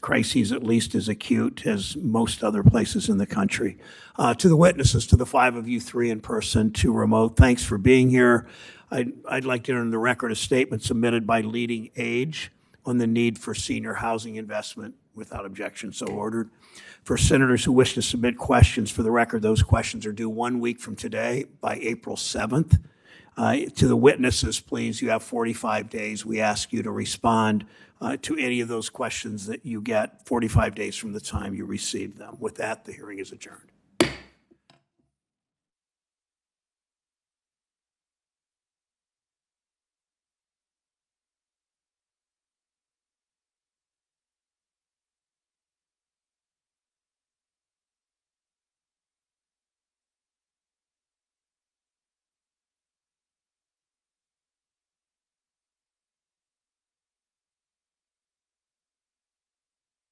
at least as acute as most other places in the country. To the witnesses, to the 5 of you, 3 in person, 2 remote, thanks for being here. I'd like to enter in the record a statement submitted by Leading Age on the need for senior housing investment. Without objection, so ordered. For senators who wish to submit questions, for the record, those questions are due 1 week from today by April 7th. To the witnesses, please, you have 45 days. We ask you to respond to any of those questions that you get 45 days from the time you receive them. With that, the hearing is adjourned.